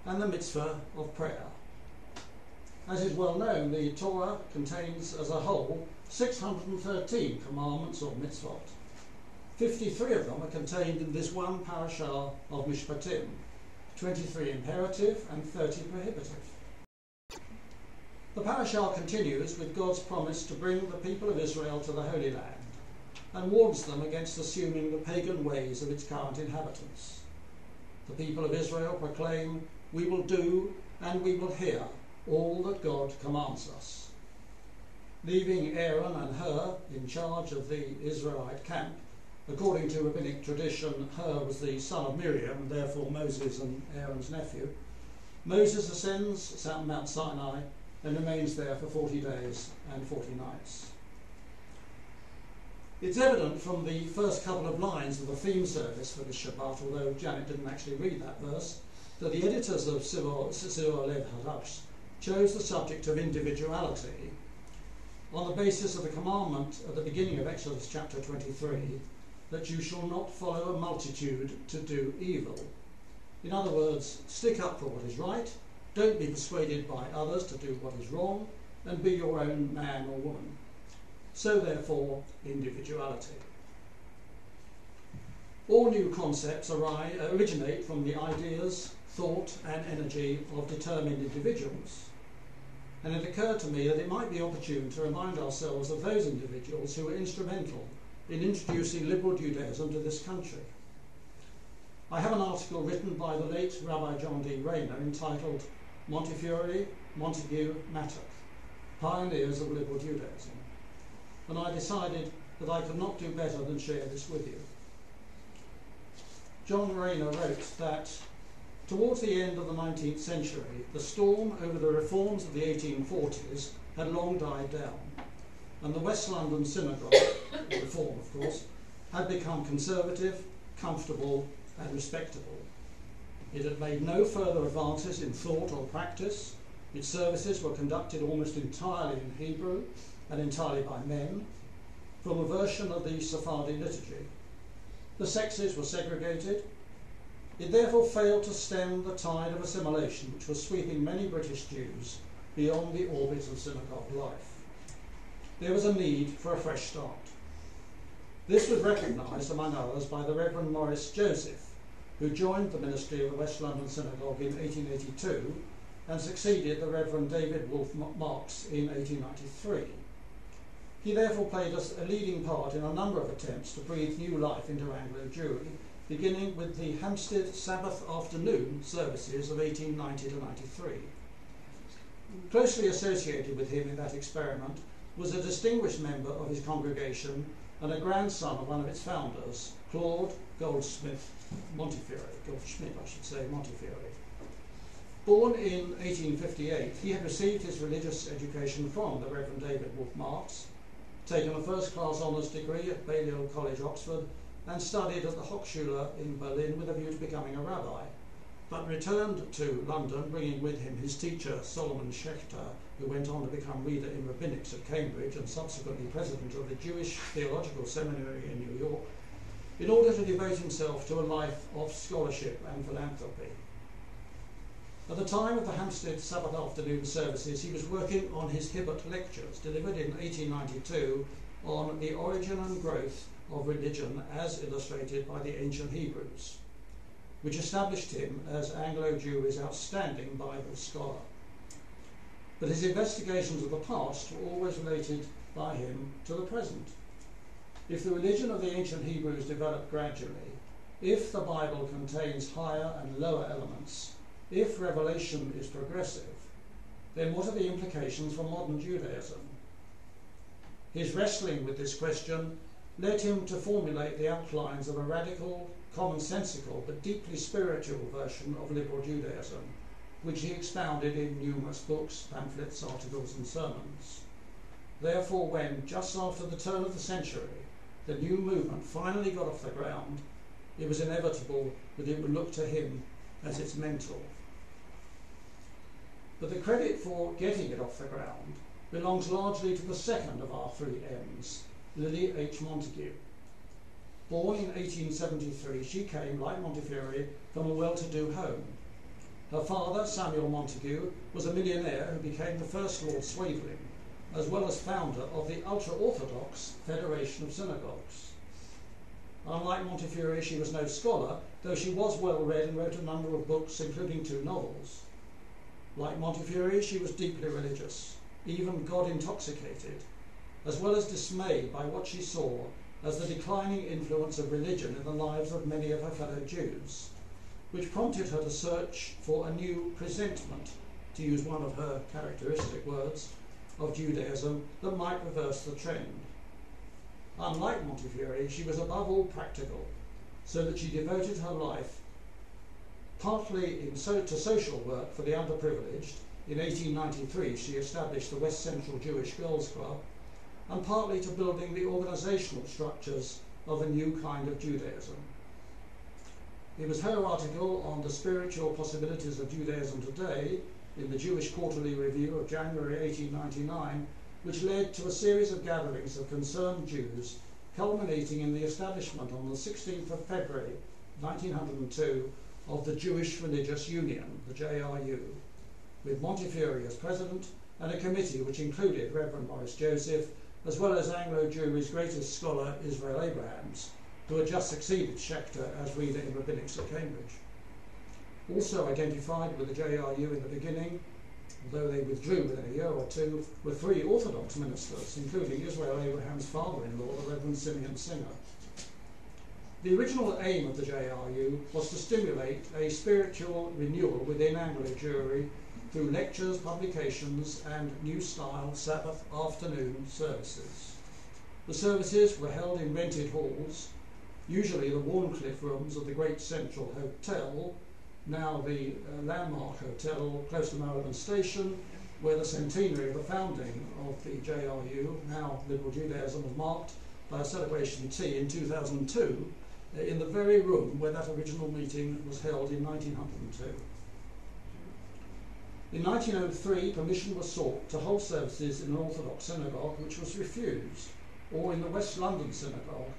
and the mitzvah of prayer. As is well known, the Torah contains as a whole 613 commandments or mitzvot. 53 of them are contained in this one parasha of Mishpatim, 23 imperative and 30 prohibitive. The parasha continues with God's promise to bring the people of Israel to the Holy Land and warns them against assuming the pagan ways of its current inhabitants. The people of Israel proclaim, "We will do and we will hear all that God commands us." Leaving Aaron and Hur in charge of the Israelite camp, according to rabbinic tradition, Hur was the son of Miriam, and therefore Moses and Aaron's nephew, Moses ascends Mount Sinai and remains there for 40 days and 40 nights. It's evident from the first couple of lines of the theme service for this Shabbat, although Janet didn't actually read that verse, that the editors of Siddur Lev Hadash chose the subject of individuality on the basis of the commandment at the beginning of Exodus chapter 23 that you shall not follow a multitude to do evil. In other words, stick up for what is right, don't be persuaded by others to do what is wrong, and be your own man or woman. So therefore, individuality. All new concepts originate from the ideas, thought and energy of determined individuals. And it occurred to me that it might be opportune to remind ourselves of those individuals who were instrumental in introducing liberal Judaism to this country. I have an article written by the late Rabbi John D. Rayner entitled Montefiore, Montague, Mattock, Pioneers of Liberal Judaism. And I decided that I could not do better than share this with you. John Rayner wrote that towards the end of the 19th century, the storm over the reforms of the 1840s had long died down, and the West London synagogue, reform of course, had become conservative, comfortable and respectable. It had made no further advances in thought or practice. Its services were conducted almost entirely in Hebrew and entirely by men, from a version of the Sephardi liturgy. The sexes were segregated. It therefore failed to stem the tide of assimilation which was sweeping many British Jews beyond the orbit of synagogue life. There was a need for a fresh start. This was recognised, among others, by the Reverend Maurice Joseph, who joined the ministry of the West London Synagogue in 1882 and succeeded the Reverend David Wolfe Marks in 1893. He therefore played a leading part in a number of attempts to breathe new life into Anglo-Jewry, beginning with the Hampstead Sabbath afternoon services of 1890 to 93. Closely associated with him in that experiment was a distinguished member of his congregation and a grandson of one of its founders, Claude Goldschmidt Montefiore. Born in 1858, he had received his religious education from the Reverend David Wolfe Marks, taken a first-class honours degree at Balliol College, Oxford, and studied at the Hochschule in Berlin with a view to becoming a rabbi, but returned to London, bringing with him his teacher, Solomon Schechter, who went on to become reader in rabbinics at Cambridge and subsequently president of the Jewish Theological Seminary in New York, in order to devote himself to a life of scholarship and philanthropy. At the time of the Hampstead Sabbath afternoon services, he was working on his Hibbert Lectures, delivered in 1892, on the origin and growth of religion as illustrated by the ancient Hebrews, which established him as Anglo-Jewry's outstanding Bible scholar. But his investigations of the past were always related by him to the present. If the religion of the ancient Hebrews developed gradually, if the Bible contains higher and lower elements, if revelation is progressive, then what are the implications for modern Judaism? His wrestling with this question led him to formulate the outlines of a radical, commonsensical, but deeply spiritual version of liberal Judaism, which he expounded in numerous books, pamphlets, articles and sermons. Therefore, when, just after the turn of the century, the new movement finally got off the ground, it was inevitable that it would look to him as its mentor. But the credit for getting it off the ground belongs largely to the second of our three M's, Lily H. Montagu. Born in 1873, she came, like Montefiore, from a well-to-do home. Her father, Samuel Montagu, was a millionaire who became the first Lord Swaveling, as well as founder of the ultra-Orthodox Federation of Synagogues. Unlike Montefiore, she was no scholar, though she was well-read and wrote a number of books, including 2 novels. Like Montefiore, she was deeply religious, even God-intoxicated, as well as dismayed by what she saw as the declining influence of religion in the lives of many of her fellow Jews, which prompted her to search for a new presentment, to use one of her characteristic words, of Judaism that might reverse the trend. Unlike Montefiore, she was above all practical, so that she devoted her life partly to social work for the underprivileged. In 1893, she established the West Central Jewish Girls Club, and partly to building the organisational structures of a new kind of Judaism. It was her article on the spiritual possibilities of Judaism today in the Jewish Quarterly Review of January 1899 which led to a series of gatherings of concerned Jews, culminating in the establishment on the 16th of February 1902 of the Jewish Religious Union, the JRU, with Montefiore as president and a committee which included Reverend Maurice Joseph, as well as Anglo-Jewry's greatest scholar Israel Abrahams, who had just succeeded Schechter as reader in rabbinics at Cambridge. Also identified with the JRU in the beginning, although they withdrew within a year or two, were 3 Orthodox ministers, including Israel Abraham's father-in-law, the Reverend Simeon Singer. The original aim of the JRU was to stimulate a spiritual renewal within Anglo-Jewry through lectures, publications and new-style Sabbath afternoon services. The services were held in rented halls, usually the Warncliffe rooms of the Great Central Hotel, now the Landmark Hotel close to Marylebone Station, where the centenary of the founding of the JRU, now Liberal Judaism, was marked by a celebration tea in 2002 in the very room where that original meeting was held in 1902. In 1903, permission was sought to hold services in an Orthodox synagogue, which was refused, or in the West London synagogue,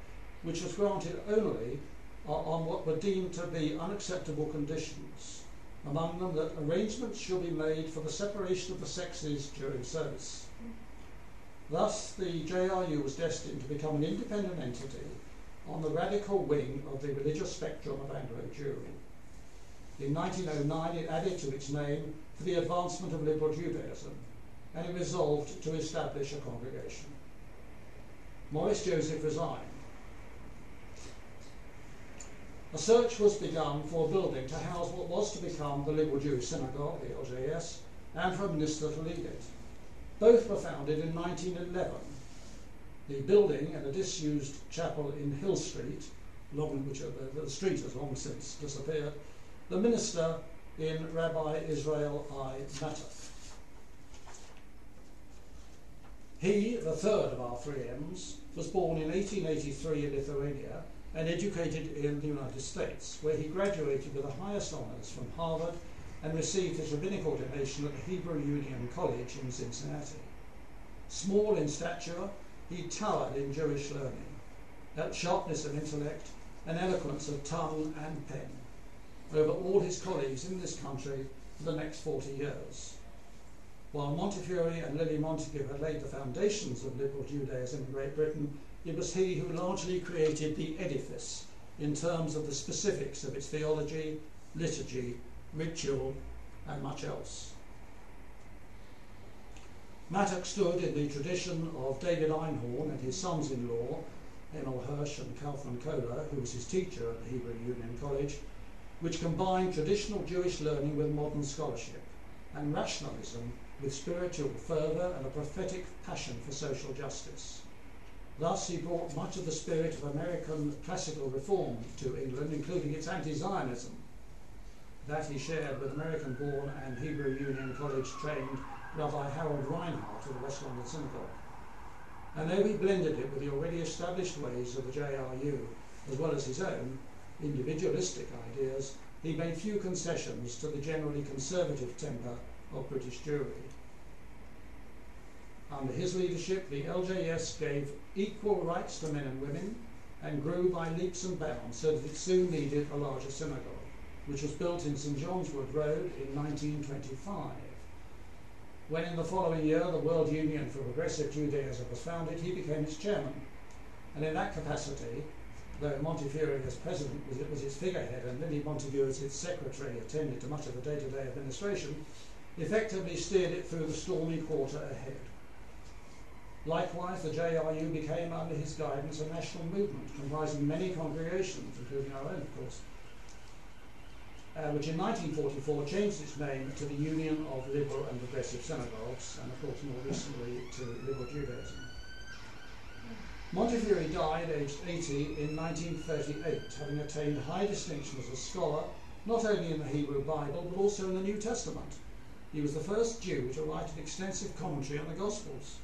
which was granted only on what were deemed to be unacceptable conditions, among them that arrangements should be made for the separation of the sexes during service. Thus, the JRU was destined to become an independent entity on the radical wing of the religious spectrum of Anglo-Jewry. In 1909, it added to its name for the advancement of liberal Judaism, and it resolved to establish a congregation. Maurice Joseph resigned. A search was begun for a building to house what was to become the Liberal Jewish Synagogue, the LJS, and for a minister to lead it. Both were founded in 1911. The building and a disused chapel in Hill Street, along which the street has long since disappeared, the minister in Rabbi Israel I. Matter. He, the third of our 3 M's, was born in 1883 in Lithuania and educated in the United States, where he graduated with the highest honours from Harvard and received his rabbinic ordination at the Hebrew Union College in Cincinnati. Small in stature, he towered in Jewish learning, sharpness of intellect, and eloquence of tongue and pen over all his colleagues in this country for the next 40 years. While Montefiore and Lily Montagu had laid the foundations of liberal Judaism in Great Britain, it was he who largely created the edifice in terms of the specifics of its theology, liturgy, ritual, and much else. Mattock stood in the tradition of David Einhorn and his sons-in-law, Emil Hirsch and Kaufmann Kohler, who was his teacher at the Hebrew Union College, which combined traditional Jewish learning with modern scholarship, and rationalism with spiritual fervour and a prophetic passion for social justice. Thus he brought much of the spirit of American classical reform to England, including its anti-Zionism. That he shared with American-born and Hebrew Union College-trained Rabbi Harold Reinhardt of the West London Synagogue. And though he blended it with the already established ways of the JRU, as well as his own individualistic ideas, he made few concessions to the generally conservative temper of British Jewry. Under his leadership, the LJS gave equal rights to men and women and grew by leaps and bounds so that it soon needed a larger synagogue, which was built in St John's Wood Road in 1925. When in the following year the World Union for Progressive Judaism was founded, he became its chairman. And in that capacity, though Montefiore as president was its figurehead and Lily Montagu as its secretary attended to much of the day-to-day administration, effectively steered it through the stormy quarter ahead. Likewise, the JRU became, under his guidance, a national movement comprising many congregations, including our own, of course, which in 1944 changed its name to the Union of Liberal and Progressive Synagogues, and of course more recently to Liberal Judaism. Montefiore died aged 80 in 1938, having attained high distinction as a scholar, not only in the Hebrew Bible, but also in the New Testament. He was the first Jew to write an extensive commentary on the Gospels.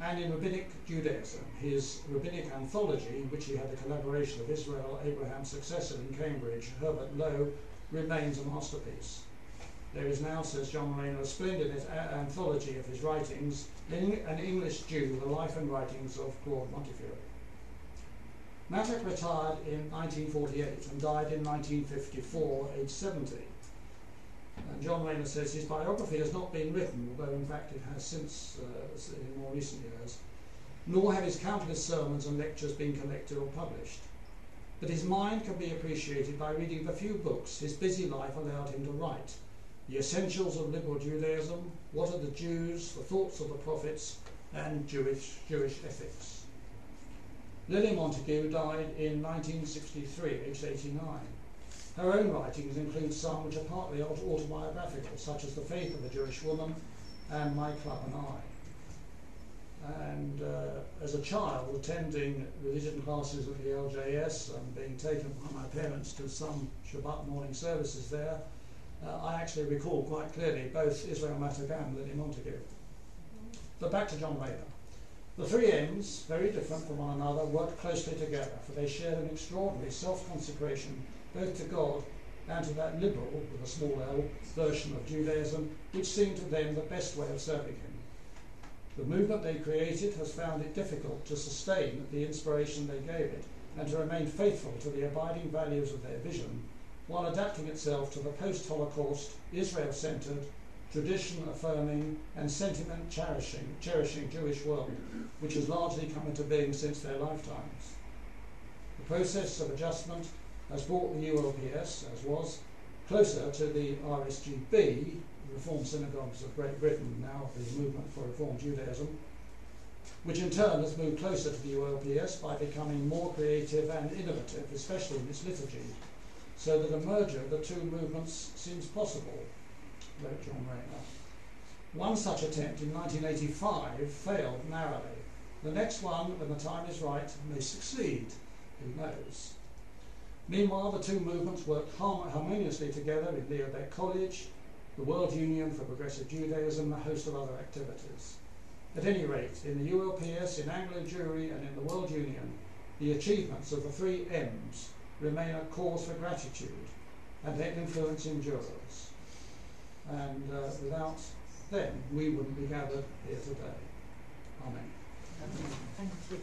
And in Rabbinic Judaism, his rabbinic anthology, in which he had the collaboration of Israel Abraham's successor in Cambridge, Herbert Lowe, remains a masterpiece. There is now, says John Rayner, a splendid anthology of his writings, An English Jew, the life and writings of Claude Montefiore. Mattock retired in 1948 and died in 1954, aged 70. And John Rayner says his biography has not been written, although in fact it has since in more recent years, nor have his countless sermons and lectures been collected or published. But his mind can be appreciated by reading the few books his busy life allowed him to write: The Essentials of Liberal Judaism, What Are the Jews, The Thoughts of the Prophets, and Jewish Ethics. Lily Montagu died in 1963, aged 89. Her own writings include some which are partly autobiographical, such as The Faith of a Jewish Woman and My Club and I. And as a child, attending religion classes at the LJS and being taken by my parents to some Shabbat morning services there, I actually recall quite clearly both Israel Mattock and Lily Montagu. But back to John Rayner. The three M's, very different from one another, worked closely together, for they shared an extraordinary self-consecration both to God and to that liberal, with a small l, version of Judaism, which seemed to them the best way of serving him. The movement they created has found it difficult to sustain the inspiration they gave it, and to remain faithful to the abiding values of their vision, while adapting itself to the post-Holocaust, Israel-centred, tradition-affirming and sentiment-cherishing Jewish world, which has largely come into being since their lifetimes. The process of adjustment has brought the ULPS, as was, closer to the RSGB, Reformed Synagogues of Great Britain, now the Movement for Reformed Judaism, which in turn has moved closer to the ULPS by becoming more creative and innovative, especially in its liturgy, so that a merger of the two movements seems possible, wrote John Rayner. One such attempt in 1985 failed narrowly. The next one, when the time is right, may succeed. Who knows? Meanwhile, the two movements worked harmoniously together in Leobeck College, the World Union for Progressive Judaism, and a host of other activities. At any rate, in the ULPS, in Anglo Jewry, and in the World Union, the achievements of the three M's remain a cause for gratitude, and their influence endures. And without them, we wouldn't be gathered here today. Amen. Thank you.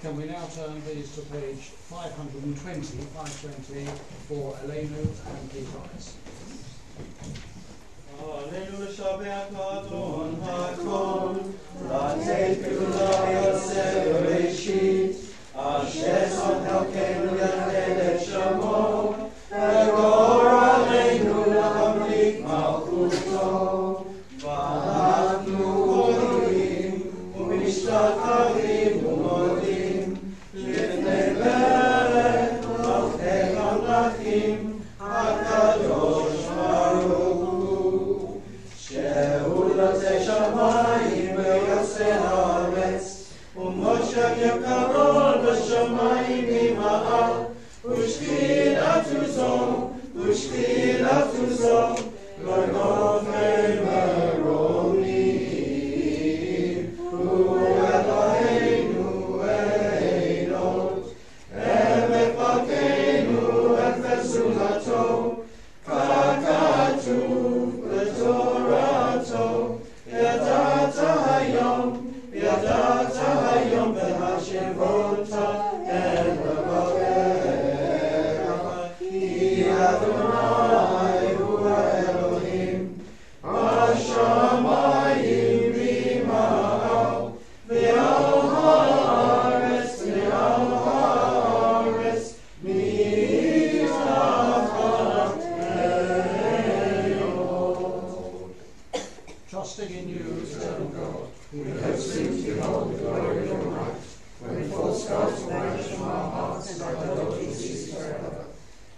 Can we now turn these to page 520 for Elenu and his eyes. Alleluia beaton hakon, latekula yosef reshit, ashes on helkenu yachelet shamo, egor aleinu lahamlik malchuto, v'aנחנו olim, u'mishtachavim u'modim, lifnei melech, malchei hamlachim, hakadosh baruch hu, she'ulotei shamayim ve'yosei haaretz, u'moshe kekaron b'shamayim ima'al, u'shkilatu zo, v'nofei meronim, hu Eloheinu Einot, emet malkeinu et vezulato, kakatuv b'torato, yadata hayom v'hashivota en levavecha, ki Adonai hu Elohim, hashamayim v'ima'al, v'al haaretz mitachat Einot. Trusting in you, eternal God, We have seen you all the glory of your might. When false gods vanish from our hearts and idolatry cease forever.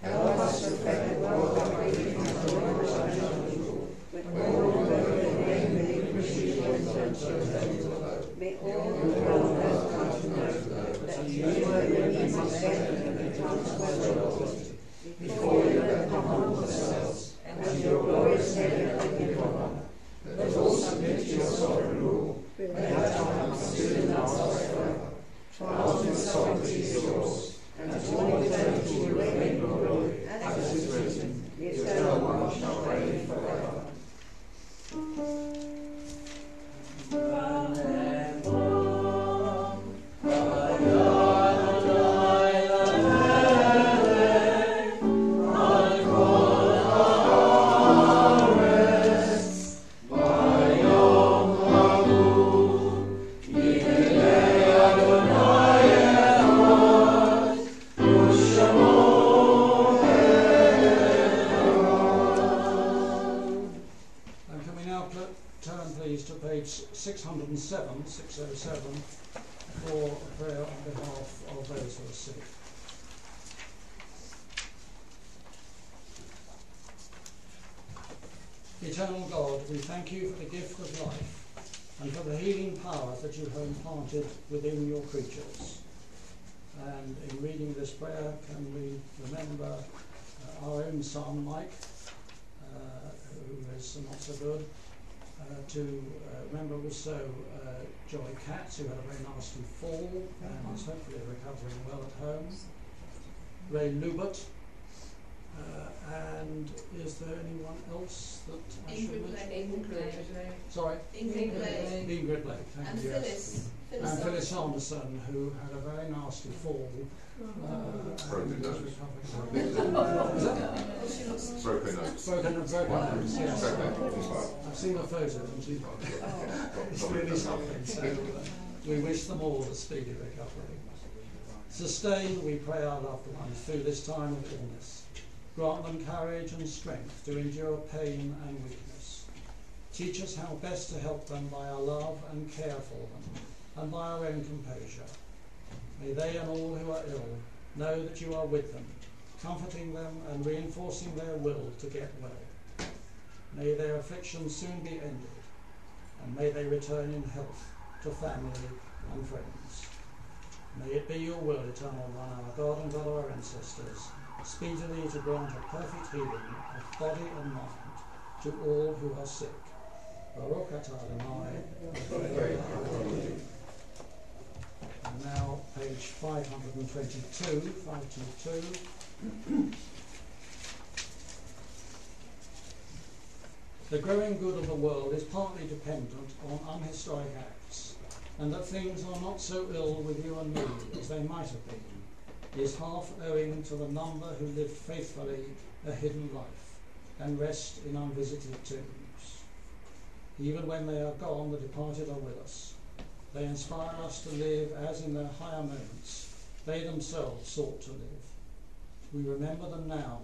Help us to reflect the world by believing in the Lord of rule. When all the earth and rain may receive and turn to your May all the world come to know that you are the means of strength and the transfer before you let them humble themselves, and your glorious name will be honor. Let all submit to your sovereign rule. May that time come soon and last forever. Ultimate sovereignty is yours, and to all eternity you reign in glory, as it is written, the eternal one shall reign forever. Turn please to page 607 for a prayer on behalf of those who are sick. Eternal God, we thank you for the gift of life and for the healing power that you have implanted within your creatures. And in reading this this prayer, can we remember our own son Mike, who is not so good, to remember also Joy Katz, who had a very nasty fall and is hopefully recovering well at home, Ray Lubert, and is there anyone else that I should mention? Sorry? Ingrid Blake. Ingrid Blake, thank And you. Phyllis. And Phyllis Sanderson, who had a very nasty fall. Broken nose. Broken nose. Broken nose, yes. Okay. I've seen the photo and it's really something, so we wish them all a speedy recovery. Sustain, we pray, our loved ones through this time of illness. Grant them courage and strength to endure pain and weakness. Teach us how best to help them by our love and care for them, and by our own composure. May they and all who are ill know that you are with them, comforting them and reinforcing their will to get well. May their afflictions soon be ended, and may they return in health to family and friends. May it be your will, eternal one, our God and God of our ancestors, speedily to grant a perfect healing of body and mind to all who are sick. Baruch atah Adonai. And now page 522, 522. The growing good of the world is partly dependent on unhistoric acts, and that things are not so ill with you and me as they might have been is half owing to the number who live faithfully a hidden life and rest in unvisited tombs. Even when they are gone, the departed are with us. They inspire us to live as in their higher moments they themselves sought to live. We remember them now.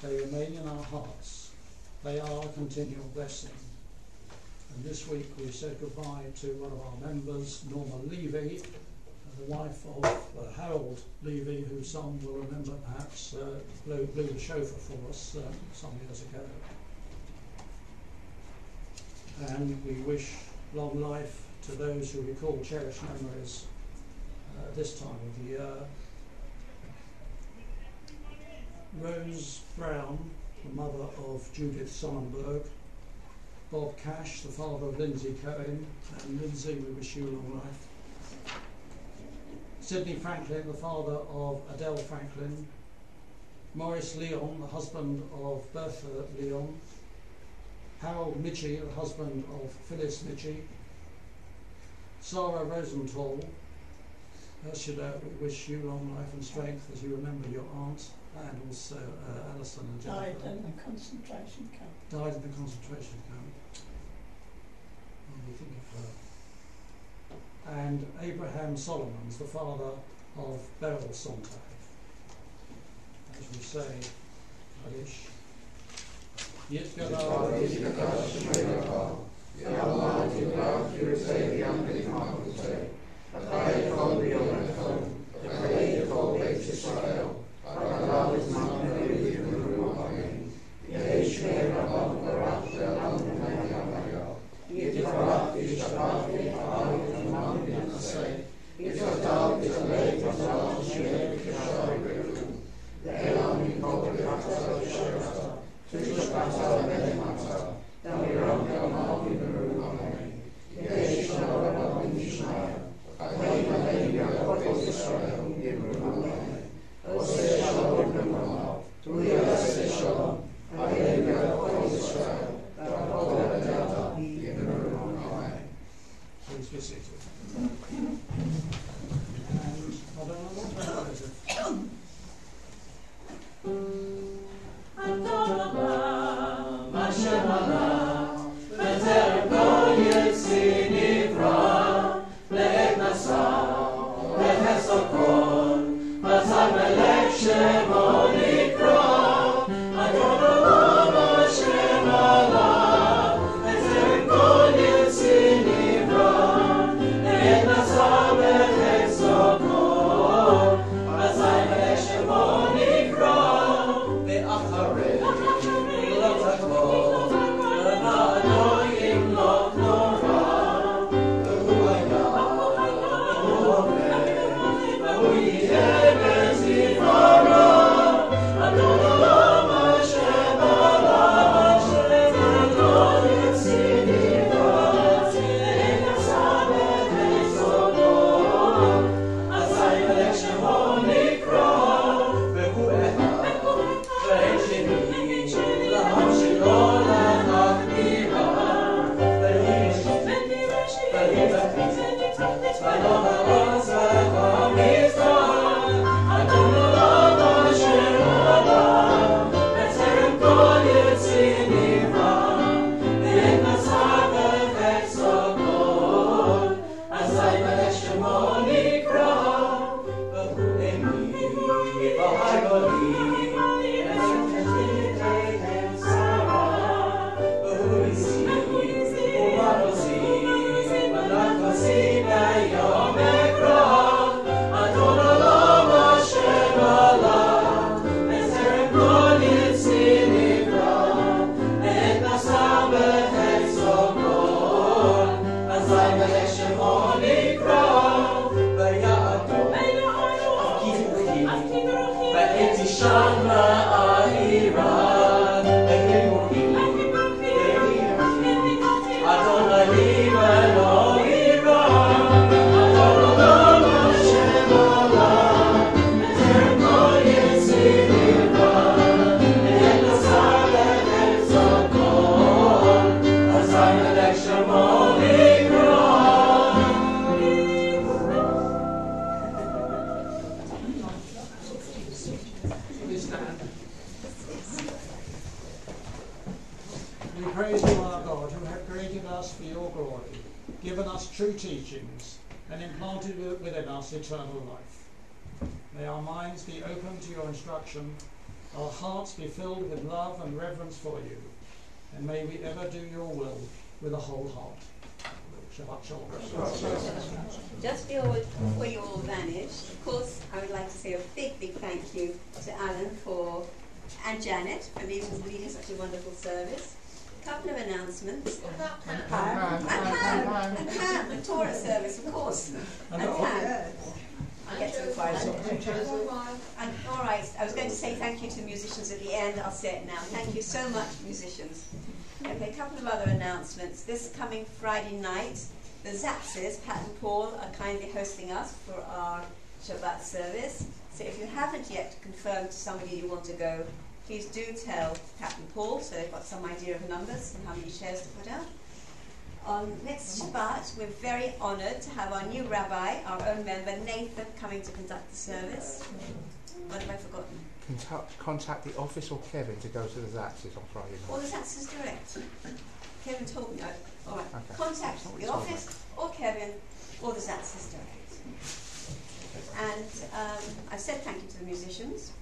They remain in our hearts. They are a continual blessing. And this week we said goodbye to one of our members, Norma Levy, the wife of Harold Levy, who some will remember perhaps blew the chauffeur for us some years ago. And we wish long life to those who recall cherished memories this time of the year. Rose Brown, the mother of Judith Sonnenberg, Bob Cash, the father of Lindsay Cohen, and Lindsay, we wish you long life. Sidney Franklin, the father of Adele Franklin, Maurice Leon, the husband of Bertha Leon, Harold Mitchie, the husband of Phyllis Mitchie, Sarah Rosenthal. Ursula, we wish you long life and strength as you remember your aunt, and also Alison and Jennifer. Died in the concentration camp. Died in the concentration camp. When we think of her. And Abraham Solomons, the father of Beryl Sontag. As we say, Harish. Amen. praise you, our God, who have created us for your glory, given us true teachings, and implanted within us eternal life. May our minds be open to your instruction, our hearts be filled with love and reverence for you, and may we ever do your will with a whole heart. Shabbat Shalom. Just before you all vanish, of course, I would like to say a big, big thank you to Alan and Janet for leading such a wonderful service. A couple of announcements. And Pam, the Torah service, of course. And Pam. I'll get to the choir. And all right, I was going to say thank you to the musicians at the end. I'll say it now. Thank you so much, musicians. Okay, a couple of other announcements. This coming Friday night, the Zapses, Pat and Paul, are kindly hosting us for our Shabbat service. So if you haven't yet confirmed to somebody you want to go, please do tell Pat and Paul so they've got some idea of numbers and how many chairs to put out. On next Shabbat, we're very honoured to have our new rabbi, our own member, Nathan, coming to conduct the service. What have I forgotten? Contact the office or Kevin to go to the Zaxes on Friday night. Or the Zaxes direct. Kevin told me. All right. Okay. Contact the office or Kevin or the Zaxes direct. And I've said thank you to the musicians.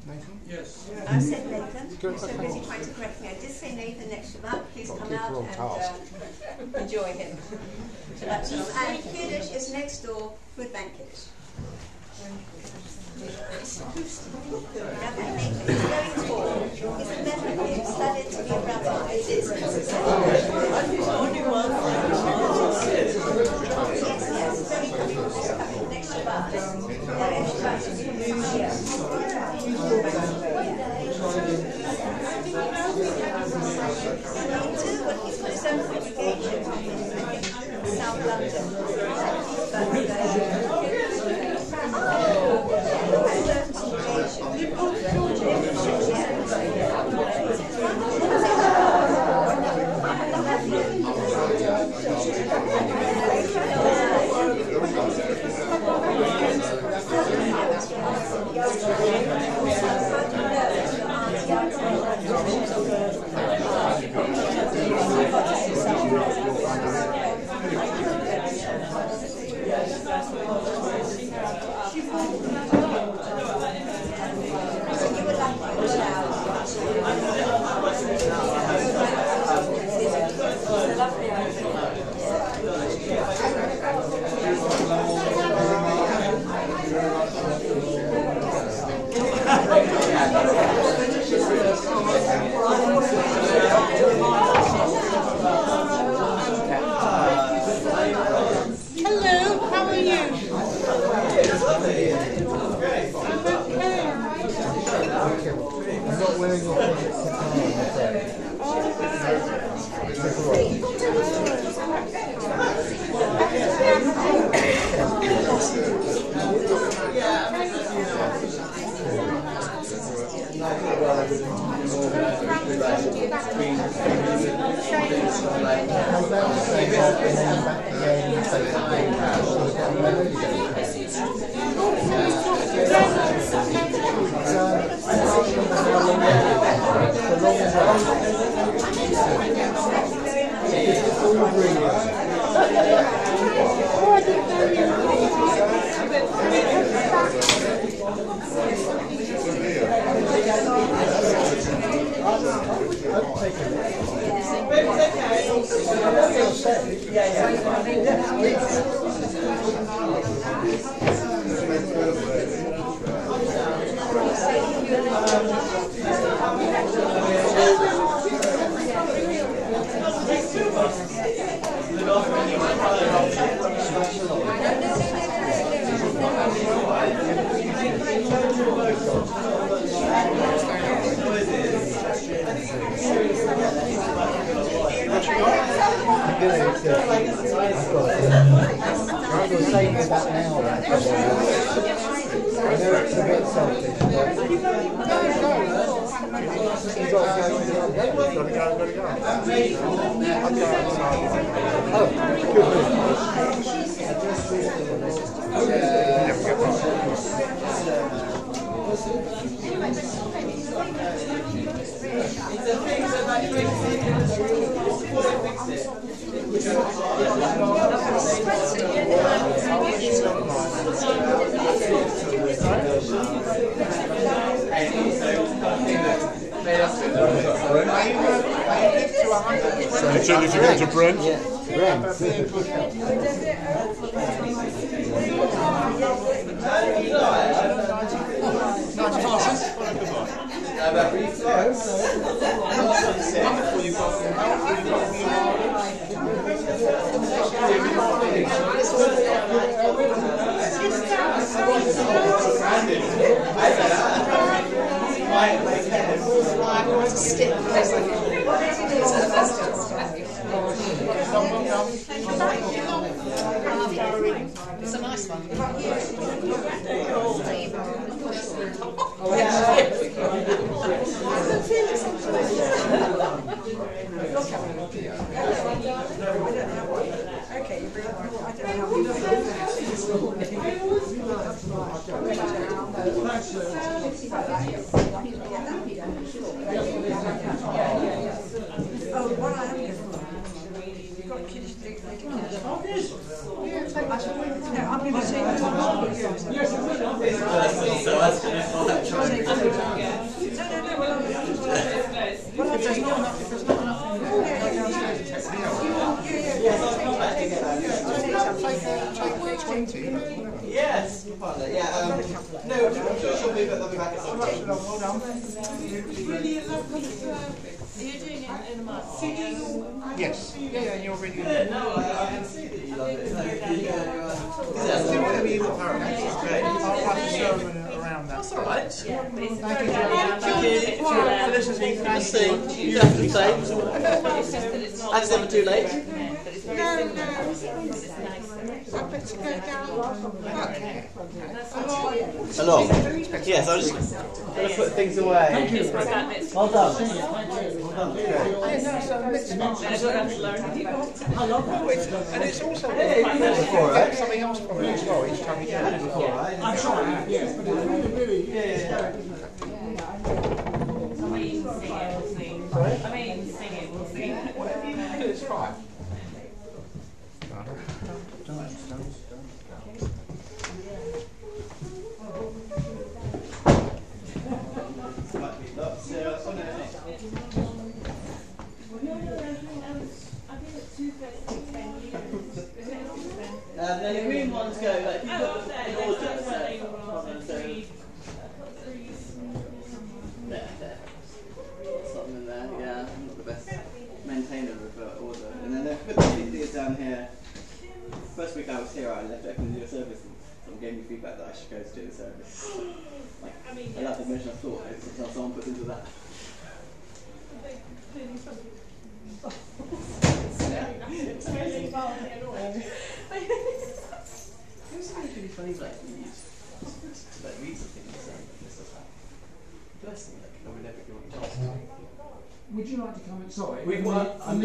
Nathan? Yes. I said Nathan. I'm so busy trying to correct me. I did say Nathan next Shabbat. Please come out and enjoy him. Shabbat Shalom. And Kiddush is next door, Food Bank Kiddush. Rabbi Nathan is very tall. He's a veteran. He studied to be a rabbi. I'm the only one. Yes, very coming next Shabbat. Next Shabbat is coming here. He's got his own congregation in South London. So you tell you to go to Brent? It's a nice one. Okay, I don't know how we this Oh, what I am going to do, you've got kids to do I'm going to say Yes, yeah. No, I'm sure she'll be, but they'll be back at some point. Really lovely service. Are you doing it in a month? Yes. Yeah, you're really good. Yeah, no, I can see that you love it. Do whatever you want, apparently. It's great. I'll run the sermon around that. That's alright. Thank you. For listening to the scene, you have to say. And it's never too late. I better go down. Along. Yes, I was just going to put things away. Well done. And it's also something else from it as well each time you do it. I'm sorry, yes, but it's really, It's fine. Then the green ones go like you've got in order. There. Something in there. Yeah, I'm not the best maintainer of order. And then put the things down here. First week I was here, I left open to do a service, and someone gave me feedback that I should go to do the service. Like, I love the measure of thought. Sometimes someone puts into that. There's really funny like read something and say this is that. Bless them, like I would never give a chance. Would you like to come inside? I'm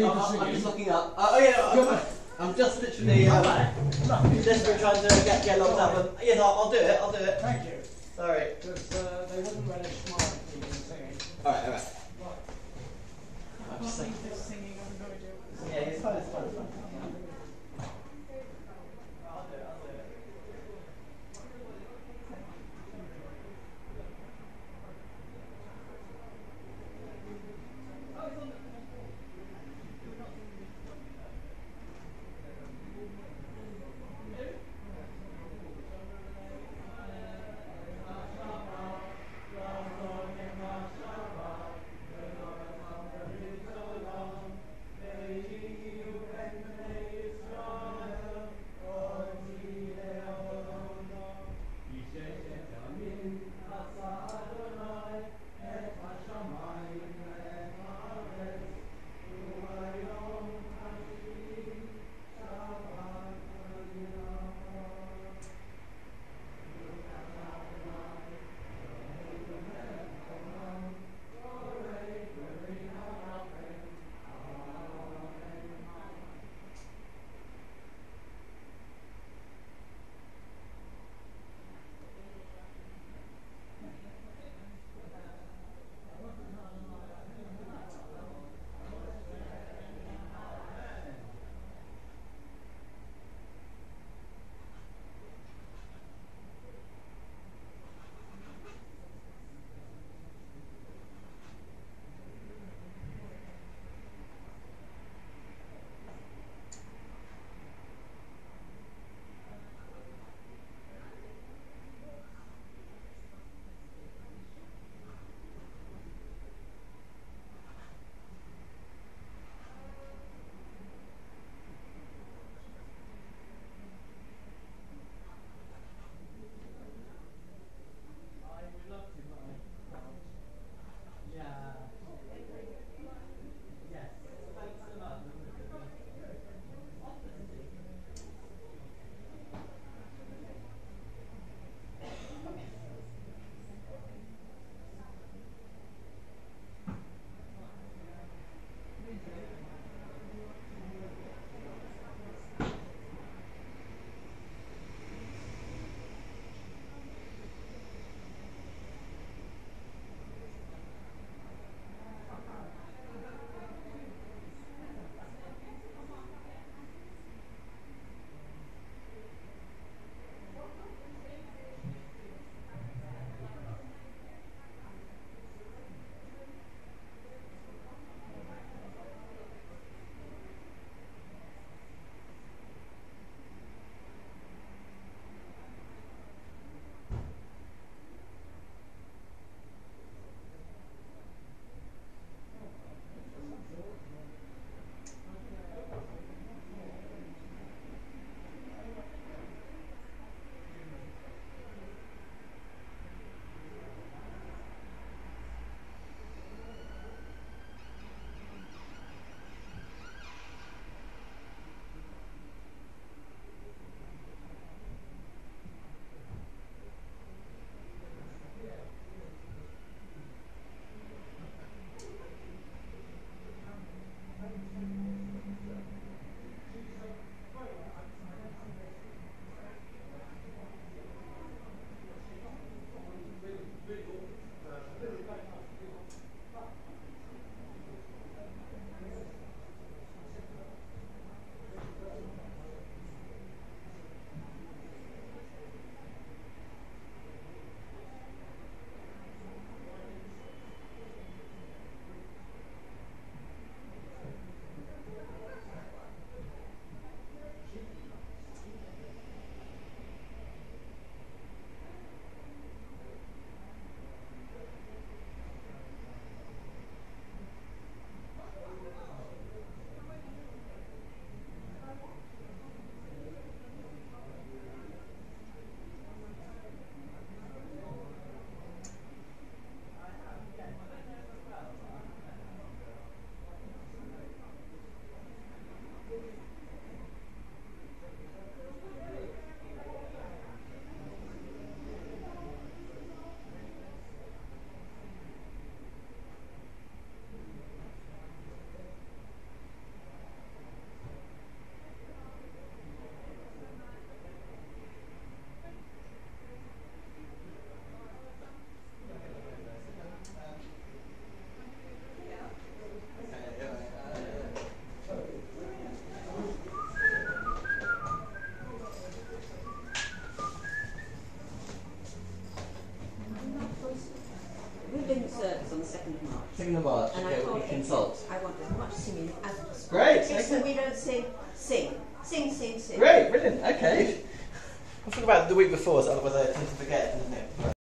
just looking up. Oh yeah, I'm just literally desperately trying to get logged up. Yes, I'll do it. I'll do it. Thank you. Sorry. Because they wouldn't relish my singing. Alright. I'm just saying. Yeah, it's fine. It's fine. doing the service on the 2nd of March. 2nd of March, And okay, I we told can consult. I want as much singing as possible. Great, Just okay. that we don't say sing. Sing, sing, sing. Great, brilliant, okay. I'll talk about the week before, so otherwise I tend to forget, doesn't it?